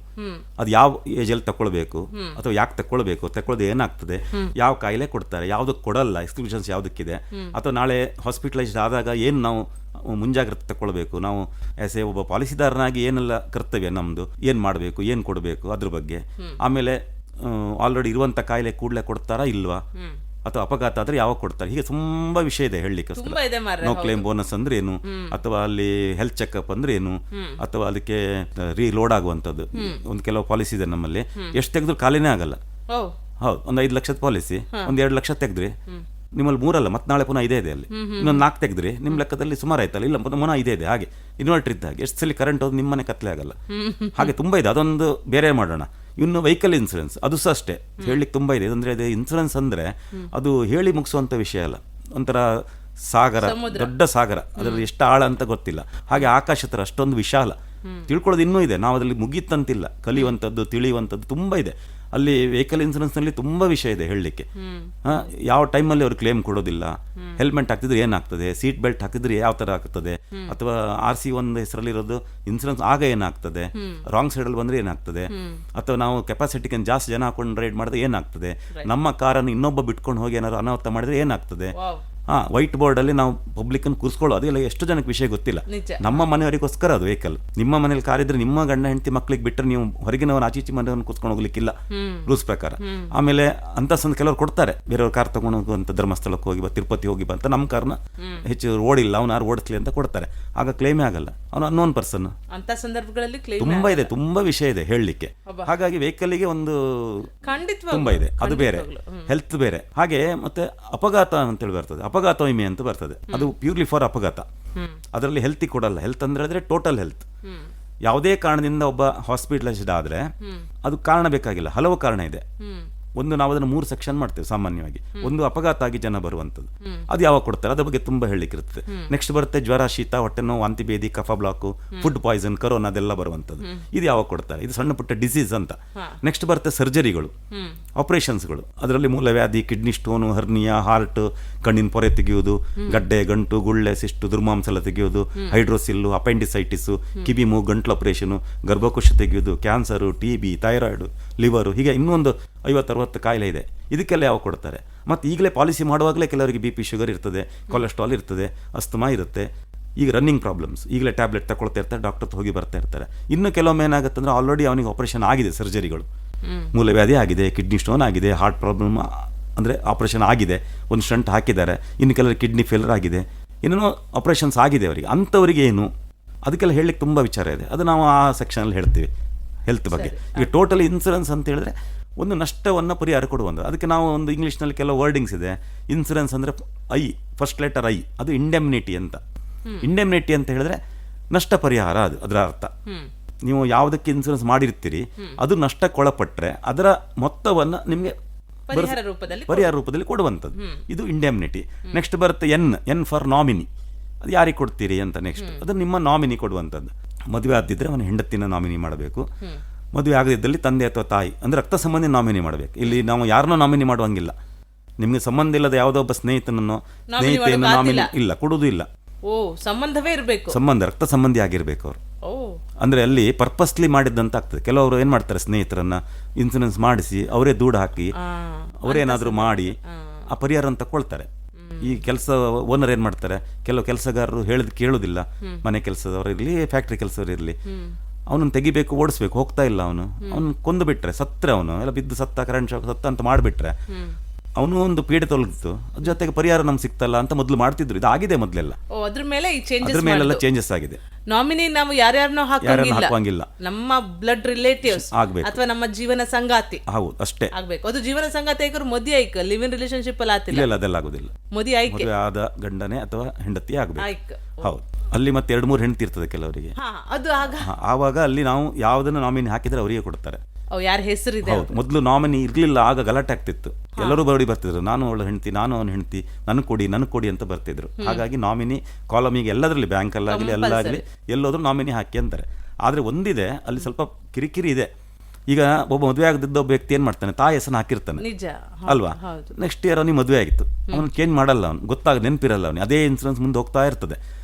ಅದು ಯಾವ ಏಜಲ್ಲಿ ತಗೊಳ್ಬೇಕು, ಅಥವಾ ಯಾಕೆ ತಗೊಳ್ಬೇಕು, ತಗೊಳ್ಳೋದು ಏನಾಗ್ತದೆ, ಯಾವ ಕಾಯಿಲೆ ಕೊಡ್ತಾರೆ, ಯಾವುದಕ್ಕೆ ಕೊಡಲ್ಲ, ಎಕ್ಸ್ಕ್ಲೂಷನ್ಸ್ ಯಾವುದಕ್ಕಿದೆ, ಅಥವಾ ನಾಳೆ ಹಾಸ್ಪಿಟಲೈಸ್ಡ್ ಆದಾಗ ಏನು ನಾವು ಮುಂಜಾಗ್ರತೆ ತಗೊಳ್ಬೇಕು, ನಾವು ಆಸ್ ಎ ಒಬ್ಬ ಪಾಲಿಸಿದಾರನಾಗಿ ಏನೆಲ್ಲ ಕರ್ತವ್ಯ ನಮ್ಮದು, ಏನು ಮಾಡಬೇಕು, ಏನು ಕೊಡಬೇಕು ಅದ್ರ ಬಗ್ಗೆ. ಆಮೇಲೆ ಆಲ್ರೆಡಿ ಇರುವಂಥ ಕಾಯಿಲೆ ಕೂಡಲೇ ಕೊಡ್ತಾರಾ ಇಲ್ವಾ, ಅಥವಾ ಅಪಘಾತ ಆದರೆ ಯಾವಾಗ ಕೊಡ್ತಾರೆ, ಹೀಗೆ ತುಂಬಾ ವಿಷಯ ಇದೆ ಹೇಳಲಿಕ್ಕೆ. ನೋ ಕ್ಲೇಮ್ ಬೋನಸ್ ಅಂದ್ರೆ ಏನು, ಅಥವಾ ಅಲ್ಲಿ ಹೆಲ್ತ್ ಚೆಕ್ಅಪ್ ಅಂದ್ರೆ ಏನು, ಅಥವಾ ಅದಕ್ಕೆ ರೀಲೋಡ್ ಆಗುವಂಥದ್ದು. ಒಂದು ಕೆಲವು ಪಾಲಿಸಿ ಇದೆ ನಮ್ಮಲ್ಲಿ, ಎಷ್ಟು ತೆಗೆದ್ರು ಖಾಲಿನೇ ಆಗಲ್ಲ. ಹೌದು, ಒಂದು 5 ಲಕ್ಷದ ಪಾಲಿಸಿ, ಒಂದು 2 ಲಕ್ಷ ತೆಗೆದ್ರಿ, ನಿಮ್ಮಲ್ಲಿ 3 ಅಲ್ಲ, ಮತ್ತೆ ನಾಳೆ ಪುನಃ ಇದೇ ಇದೆ ಅಲ್ಲಿ, ಇನ್ನೊಂದು 4 ತೆಗೆದ್ರಿ, ನಿಮ್ಮ ಲೆಕ್ಕದಲ್ಲಿ ಸುಮಾರು ಆಯ್ತಲ್ಲ. ಇಲ್ಲ ಪುನಃ ಇದೇ ಇದೆ. ಹಾಗೆ ಇನ್ವರ್ಟರ್ ಇದ್ದ ಹಾಗೆ ಎಷ್ಟು ಸಲ ಕರೆಂಟ್ ಹೋದ್ ನಿಮ್ಮನೆ ಕತ್ಲೆ ಆಗಲ್ಲ. ಹಾಗೆ ತುಂಬ ಇದೆ. ಅದೊಂದು ಬೇರೆ ಮಾಡೋಣ. ಇನ್ನು ವೆಹಿಕಲ್ ಇನ್ಸೂರೆನ್ಸ್, ಅದು ಸಹ ಅಷ್ಟೇ ಹೇಳಲಿಕ್ಕೆ ತುಂಬ ಇದೆ. ಅಂದರೆ ಅದು ಇನ್ಸೂರೆನ್ಸ್ ಅಂದರೆ ಅದು ಹೇಳಿ ಮುಗಿಸುವಂಥ ವಿಷಯ ಅಲ್ಲ. ಒಂಥರ ಸಾಗರ, ದೊಡ್ಡ ಸಾಗರ, ಅದರಲ್ಲಿ ಎಷ್ಟು ಆಳ ಅಂತ ಗೊತ್ತಿಲ್ಲ. ಹಾಗೆ ಆಕಾಶ ಥರ ಅಷ್ಟೊಂದು ವಿಶಾಲ. ತಿಳ್ಕೊಳ್ಳೋದು ಇನ್ನೂ ಇದೆ. ನಾವು ಅದರಲ್ಲಿ ಮುಗೀತಂತಿಲ್ಲ. ಕಲಿಯುವಂಥದ್ದು, ತಿಳಿಯುವಂಥದ್ದು ತುಂಬ ಇದೆ. ಅಲ್ಲಿ ವೆಹಿಕಲ್ ಇನ್ಸೂರೆನ್ಸ್ನಲ್ಲಿ ತುಂಬ ವಿಷಯ ಇದೆ ಹೇಳಲಿಕ್ಕೆ. ಯಾವ ಟೈಮಲ್ಲಿ ಅವರು ಕ್ಲೇಮ್ ಕೊಡೋದಿಲ್ಲ, ಹೆಲ್ಮೆಟ್ ಹಾಕ್ತಿದ್ರೆ ಏನಾಗ್ತದೆ, ಸೀಟ್ ಬೆಲ್ಟ್ ಹಾಕಿದ್ರೆ ಯಾವ ಥರ ಆಗ್ತದೆ, ಅಥವಾ RC ಒಂದು ಹೆಸರಲ್ಲಿರೋದು ಇನ್ಸೂರೆನ್ಸ್ ಆಗ ಏನಾಗ್ತದೆ, ರಾಂಗ್ ಸೈಡಲ್ಲಿ ಬಂದರೆ ಏನಾಗ್ತದೆ, ಅಥವಾ ನಾವು ಕೆಪಾಸಿಟಿಗೆ ಜಾಸ್ತಿ ಜನ ಹಾಕೊಂಡು ರೈಡ್ ಮಾಡಿದ್ರೆ ಏನಾಗ್ತದೆ, ನಮ್ಮ ಕಾರನ್ನು ಇನ್ನೊಬ್ಬ ಬಿಟ್ಕೊಂಡು ಹೋಗಿ ಏನಾದ್ರು ಅನಾಹುತ ಮಾಡಿದ್ರೆ ಏನಾಗ್ತದೆ. ವೈಟ್ ಬೋರ್ಡಲ್ಲಿ ನಾವು ಪಬ್ಲಿಕ್ಕನ್ನು ಕೂರಿಸ್ಕೊಳ್ಳೋ, ಅದೆಲ್ಲ ಎಷ್ಟು ಜನಕ್ಕೆ ವಿಷಯ ಗೊತ್ತಿಲ್ಲ. ನಮ್ಮ ಮನೆಯವರಿಗೋಸ್ಕರ ಅದು ವೆಹಿಕಲ್. ನಿಮ್ಮ ಮನೇಲಿ ಕಾರ್ ಇದ್ರೆ ನಿಮ್ಮ ಗಂಡ ಹೆಂಡತಿ ಮಕ್ಳಿಗೆ ಬಿಟ್ಟರೆ ನೀವು ಹೊರಗಿನವನ್ನ ಆಚೀಚಿ ಮನೆಯವ್ರನ್ನ ಕೂತ್ಕೊಂಡು ಹೋಗ್ಲಿಕ್ಕಿಲ್ಲ ರೂಲ್ಸ್ ಪ್ರಕಾರ. ಆಮೇಲೆ ಅಂತ ಕೆಲವರು ಕೊಡ್ತಾರೆ, ಬೇರೆಯವ್ರ ಕಾರ್ ತಗೊಂಡು ಹೋಗುವಂತ ಧರ್ಮಸ್ಥಳಕ್ಕೆ ಹೋಗಿ ಬಾ, ತಿರುಪತಿ ಹೋಗಿ ಬಾ ಅಂತ. ನಮ್ಮ ಕಾರ್ನ ಹೆಚ್ಚು ಓಡಿಲ್ಲ, ಅವ್ನು ಯಾರು ಓಡಿಸ್ಲಿ ಅಂತ ಕೊಡ್ತಾರೆ. ಆಗ ಕ್ಲೇಮೇ ಆಗಲ್ಲ. ಅವನು ಅನ್ನೋನ್ ಪರ್ಸನ್. ಅಂತ ಸಂದರ್ಭಗಳಲ್ಲಿ ತುಂಬಾ ಇದೆ, ತುಂಬಾ ವಿಷಯ ಇದೆ ಹೇಳಲಿಕ್ಕೆ. ಹಾಗಾಗಿ ವೆಹಿಕಲ್ಗೆ ಒಂದು ತುಂಬಾ ಇದೆ. ಅದು ಬೇರೆ, ಹೆಲ್ತ್ ಬೇರೆ. ಹಾಗೆ ಮತ್ತೆ ಅಪಘಾತ ಅಂತೇಳಿ ಬರ್ತದೆ, ಅಪಘಾತ ವಿಮೆ ಅಂತ ಬರ್ತದೆ. ಅದು ಪ್ಯೂರ್ಲಿ ಫಾರ್ ಅಪಘಾತ. ಅದರಲ್ಲಿ ಹೆಲ್ತ್ ಕೊಡಲ್ಲ. ಹೆಲ್ತ್ ಅಂದ್ರೆ ಟೋಟಲ್ ಹೆಲ್ತ್. ಯಾವುದೇ ಕಾರಣದಿಂದ ಒಬ್ಬ ಹಾಸ್ಪಿಟಲೈಸ್ಡ್ ಆದ್ರೆ ಅದು ಕಾರಣ ಬೇಕಾಗಿಲ್ಲ, ಹಲವು ಕಾರಣ ಇದೆ. ಒಂದು ನಾವು ಅದನ್ನು 3 ಸೆಕ್ಷನ್ ಮಾಡ್ತೇವೆ ಸಾಮಾನ್ಯವಾಗಿ. ಒಂದು ಅಪಘಾತ ಆಗಿ ಜನ ಬರುವಂಥದ್ದು, ಅದು ಯಾವಾಗ ಕೊಡ್ತಾರೆ ಅದ್ರ ಬಗ್ಗೆ ತುಂಬ ಹೇಳಲಿಕ್ಕೆ ಇರ್ತದೆ. ನೆಕ್ಸ್ಟ್ ಬರುತ್ತೆ ಜ್ವರ, ಶೀತ, ಹೊಟ್ಟೆ ನೋವು, ವಾಂತಿ ಭೇದಿ, ಕಫ ಬ್ಲಾಕು, ಫುಡ್ ಪಾಯ್ಸನ್, ಕರೋನಾ, ಅದೆಲ್ಲ ಬರುವಂಥದ್ದು. ಇದು ಯಾವಾಗ ಕೊಡ್ತಾರೆ? ಇದು ಸಣ್ಣ ಪುಟ್ಟ ಡಿಸೀಸ್ ಅಂತ. ನೆಕ್ಸ್ಟ್ ಬರುತ್ತೆ ಸರ್ಜರಿಗಳು, ಆಪರೇಷನ್ಸ್ಗಳು. ಅದರಲ್ಲಿ ಮೂಲವ್ಯಾಧಿ, ಕಿಡ್ನಿ ಸ್ಟೋನು, ಹರ್ನಿಯಾ, ಹಾರ್ಟ್, ಕಣ್ಣಿನ ಪೊರೆ ತೆಗೆಯುವುದು, ಗಡ್ಡೆ, ಗಂಟು, ಗುಳ್ಳೆ, ಸಿಸ್ಟು, ದುರ್ಮಾಂಸಲ ತೆಗೆಯೋದು, ಹೈಡ್ರೋಸಿಲ್ಲು, ಅಪೆಂಡಿಸೈಟಿಸು, ಕಿವಿ ಮೂಗು ಗಂಟ್ಲು ಆಪರೇಷನು, ಗರ್ಭಕೋಶ ತೆಗೆಯೋದು, ಕ್ಯಾನ್ಸರು, TB, ಥೈರಾಯ್ಡು, ಲಿವರು, ಹೀಗೆ ಇನ್ನೊಂದು 50-60 ಕಾಯಿಲೆ ಇದೆ. ಇದಕ್ಕೆಲ್ಲ ಯಾವ ಕೊಡ್ತಾರೆ? ಮತ್ತು ಈಗಲೇ ಪಾಲಿಸಿ ಮಾಡುವಾಗಲೇ ಕೆಲವರಿಗೆ BP, ಶುಗರ್ ಇರ್ತದೆ, ಕೊಲೆಸ್ಟ್ರಾಲ್ ಇರ್ತದೆ, ಅಸ್ತಮಾ ಇರುತ್ತೆ. ಈಗ ರನ್ನಿಂಗ್ ಪ್ರಾಬ್ಲಮ್ಸ್, ಈಗಲೇ ಟ್ಯಾಬ್ಲೆಟ್ ತಗೊಳ್ತಾ ಇರ್ತಾರೆ, ಡಾಕ್ಟರ್ ಹೋಗಿ ಬರ್ತಾ ಇರ್ತಾರೆ. ಇನ್ನು ಕೆಲವೊಮ್ಮೆ ಏನಾಗುತ್ತೆ ಅಂದರೆ ಆಲ್ರೆಡಿ ಅವನಿಗೆ ಆಪರೇಷನ್ ಆಗಿದೆ, ಸರ್ಜರಿಗಳು, ಮೂಲವ್ಯಾಧಿ ಆಗಿದೆ, ಕಿಡ್ನಿ ಸ್ಟೋನ್ ಆಗಿದೆ, ಹಾರ್ಟ್ ಪ್ರಾಬ್ಲಮ್ ಅಂದರೆ ಆಪರೇಷನ್ ಆಗಿದೆ, ಒಂದು ಸ್ಟಂಟ್ ಹಾಕಿದ್ದಾರೆ. ಇನ್ನು ಕೆಲವರು ಕಿಡ್ನಿ ಫೇಲರ್ ಆಗಿದೆ, ಇನ್ನೂ ಆಪರೇಷನ್ಸ್ ಆಗಿದೆ ಅವರಿಗೆ. ಅಂಥವರಿಗೆ ಏನು, ಅದಕ್ಕೆಲ್ಲ ಹೇಳಲಿಕ್ಕೆ ತುಂಬ ವಿಚಾರ ಇದೆ. ಅದು ನಾವು ಆ ಸೆಕ್ಷನಲ್ಲಿ ಹೇಳ್ತೀವಿ ಹೆಲ್ತ್ ಬಗ್ಗೆ. ಈಗ ಟೋಟಲ್ ಇನ್ಸೂರೆನ್ಸ್ ಅಂತ ಹೇಳಿದ್ರೆ ಒಂದು ನಷ್ಟವನ್ನು ಪರಿಹಾರ ಕೊಡುವಂಥ. ಅದಕ್ಕೆ ನಾವು ಒಂದು ಇಂಗ್ಲೀಷ್ನಲ್ಲಿ ಕೆಲವು ವರ್ಡಿಂಗ್ಸ್ ಇದೆ. ಇನ್ಸೂರೆನ್ಸ್ ಅಂದರೆ ಫಸ್ಟ್ ಲೆಟರ್ I, ಅದು ಇಂಡೆಮ್ನಿಟಿ ಅಂತ. ಇಂಡೆಮ್ನಿಟಿ ಅಂತ ಹೇಳಿದ್ರೆ ನಷ್ಟ ಪರಿಹಾರ, ಅದು ಅದರ ಅರ್ಥ. ನೀವು ಯಾವುದಕ್ಕೆ ಇನ್ಸೂರೆನ್ಸ್ ಮಾಡಿರ್ತೀರಿ ಅದು ನಷ್ಟಕ್ಕೊಳಪಟ್ಟರೆ ಅದರ ಮೊತ್ತವನ್ನು ನಿಮಗೆ ಪರಿಹಾರ ರೂಪದಲ್ಲಿ ಕೊಡುವಂಥದ್ದು. ಇದು ಇಂಡೆಮ್ನಿಟಿ. ನೆಕ್ಸ್ಟ್ ಬರುತ್ತೆ N ಫಾರ್ ನಾಮಿನಿ. ಅದು ಯಾರಿಗೆ ಕೊಡ್ತೀರಿ ಅಂತ. ನೆಕ್ಸ್ಟ್ ಅದು ನಿಮ್ಮ ನಾಮಿನಿ ಕೊಡುವಂಥದ್ದು. ಮದುವೆ ಆದಿದ್ದರೆ ಅವನ ಹೆಂಡತಿನ ನಾಮಿನಿ ಮಾಡಬೇಕು. ಮದುವೆ ಆಗದಿದ್ದಲ್ಲಿ ತಂದೆ ಅಥವಾ ತಾಯಿ ಅಂದರೆ ರಕ್ತ ಸಂಬಂಧಿ ನಾಮಿನಿ ಮಾಡಬೇಕು. ಇಲ್ಲಿ ನಾವು ಯಾರನ್ನೋ ನಾಮಿನಿ ಮಾಡುವಂಗಿಲ್ಲ. ನಿಮಗೆ ಸಂಬಂಧ ಇಲ್ಲದ ಯಾವುದೋ ಒಬ್ಬ ಸ್ನೇಹಿತೆಯನ್ನು ನಾಮಿನಿ ಇಲ್ಲ, ಕೊಡುವುದೂ ಇಲ್ಲ. ಸಂಬಂಧವೇ ಇರಬೇಕು, ಸಂಬಂಧ ರಕ್ತ ಸಂಬಂಧಿ ಆಗಿರ್ಬೇಕು ಅವರು. ಅಂದರೆ ಅಲ್ಲಿ ಪರ್ಪಸ್ಲಿ ಮಾಡಿದ್ದಂತ ಆಗ್ತದೆ. ಕೆಲವರು ಏನು ಮಾಡ್ತಾರೆ, ಸ್ನೇಹಿತರನ್ನ ಇನ್ಸೂರೆನ್ಸ್ ಮಾಡಿಸಿ ಅವರೇ ದುಡ್ಡು ಹಾಕಿ ಅವರೇನಾದರೂ ಮಾಡಿ ಆ ಪರಿಹಾರ ಅಂತ ತಗೊಳ್ತಾರೆ. ಈ ಕೆಲಸ ಓನರ್ ಏನು ಮಾಡ್ತಾರೆ, ಕೆಲವು ಕೆಲಸಗಾರರು ಹೇಳಿದ್ ಕೇಳೋದಿಲ್ಲ. ಮನೆ ಕೆಲಸದವರು ಇರಲಿ, ಫ್ಯಾಕ್ಟ್ರಿ ಕೆಲಸದವರು ಇರಲಿ, ಅವನನ್ನು ತೆಗಿಬೇಕು, ಓಡಿಸ್ಬೇಕು, ಹೋಗ್ತಾ ಇಲ್ಲ. ಅವನು ಕೊಂದು ಬಿಟ್ರೆ, ಸತ್ತರೆ, ಅವನು ಎಲ್ಲ ಬಿದ್ದು ಸತ್ತ, ಕರೆಂಟ್ ಶಾಕ್ ಸತ್ತ ಅಂತ ಮಾಡಿಬಿಟ್ರೆ ಅವನು ಒಂದು ಪೀಡೆ ತೊಲಗಿತ್ತು. ಜೊತೆಗೆ ಪರಿಹಾರ ನಮ್ಗೆ ಸಿಕ್ತಲ್ಲ ಅಂತ ಮೊದಲು ಮಾಡ್ತಿದ್ರು. ಇದು ಆಗಿದೆ ಮೊದಲೆಲ್ಲ. ಅದ್ರ ಮೇಲೆಲ್ಲ ಚೇಂಜಸ್ ಆಗಿದೆ. ನಾಮಿನಿ ನಾವು ಯಾರ್ಯಾರನ್ನೋ ಹಾಕುವಂಗಿಲ್ಲ, ನಮ್ಮ ಬ್ಲಡ್ ರಿಲೇಟಿವ್ಸ್ ಆಗ್ಬೇಕು ಅಥವಾ ನಮ್ಮ ಜೀವನ ಸಂಗಾತಿ. ಹೌದು, ಅಷ್ಟೇ ಆಗ್ಬೇಕು. ಅದು ಜೀವನ ಸಂಗಾತಿ ಆಯ್ಕೆ ಮದುವೆ ಆಯ್ಕೆ ಲಿವ್ ಇನ್ ರಿಲೇಶನ್ಶಿಪ್ ಅಲ್ಲಿ ಆತಿಲ್ಲ. ಇಲ್ಲ, ಅದೆಲ್ಲ ಆಗುದಿಲ್ಲ. ಮದುವೆ ಆಯ್ಕೆ ಆದ ಗಂಡನೇ ಅಥವಾ ಹೆಂಡತಿ ಆಗ್ಬೇಕು. ಹೌದು, ಅಲ್ಲಿ ಮತ್ತೆ 2-3 ಹೆಂಡತಿ ಇರ್ತದೆ ಕೆಲವರಿಗೆ. ಅದು ಆವಾಗ ಅಲ್ಲಿ ನಾವು ಯಾವುದನ್ನು ನಾಮಿನಿ ಹಾಕಿದ್ರೆ ಅವರಿಗೆ ಕೊಡ್ತಾರೆ. ಯಾರ ಹೆಸರಿದೆ. ಹೌದು, ಮೊದಲು ನಾಮಿನಿ ಇರ್ಲಿಲ್ಲ, ಆಗ ಗಲಾಟೆ ಆಗ್ತಿತ್ತು. ಎಲ್ಲರೂ ಬರಡಿ ಬರ್ತಿದ್ರು, ನಾನು ಅವಳ ಹೆಂಡತಿ, ನಾನು ಅವನ ಹೆಂಡತಿ, ನನಗೆ ಕೊಡಿ ಅಂತ ಬರ್ತಿದ್ರು. ಹಾಗಾಗಿ ನಾಮಿನಿ ಕಾಲಮಿಗೆ ಎಲ್ಲದರಲ್ಲಿ, ಬ್ಯಾಂಕಲ್ಲಾಗಲಿ ಎಲ್ಲಾಗಲಿ ಎಲ್ಲೋದ್ರೂ ನಾಮಿನಿ ಹಾಕಿ ಅಂತಾರೆ. ಆದರೆ ಒಂದಿದೆ, ಅಲ್ಲಿ ಸ್ವಲ್ಪ ಕಿರಿಕಿರಿ ಇದೆ. ಈಗ ಒಬ್ಬ ಮದುವೆ ಆಗದಿದ್ದ ಒಬ್ಬ ವ್ಯಕ್ತಿ ಏನು ಮಾಡ್ತಾನೆ, ತಾಯಿ ಹೆಸರನ್ನು ಹಾಕಿರ್ತಾನೆ ಅಲ್ವಾ. ನೆಕ್ಸ್ಟ್ ಇಯರ್ ಅವನಿಗೆ ಮದುವೆ ಆಗಿತ್ತು, ಅವನು ಚೇಂಜ್ ಮಾಡಲ್ಲ, ಅವ್ನು ನೆನಪಿರಲ್ಲ, ಅವನಿಗೆ ಅದೇ ಇನ್ಸೂರೆನ್ಸ್ ಮುಂದೆ ಹೋಗ್ತಾ ಇರ್ತದೆ.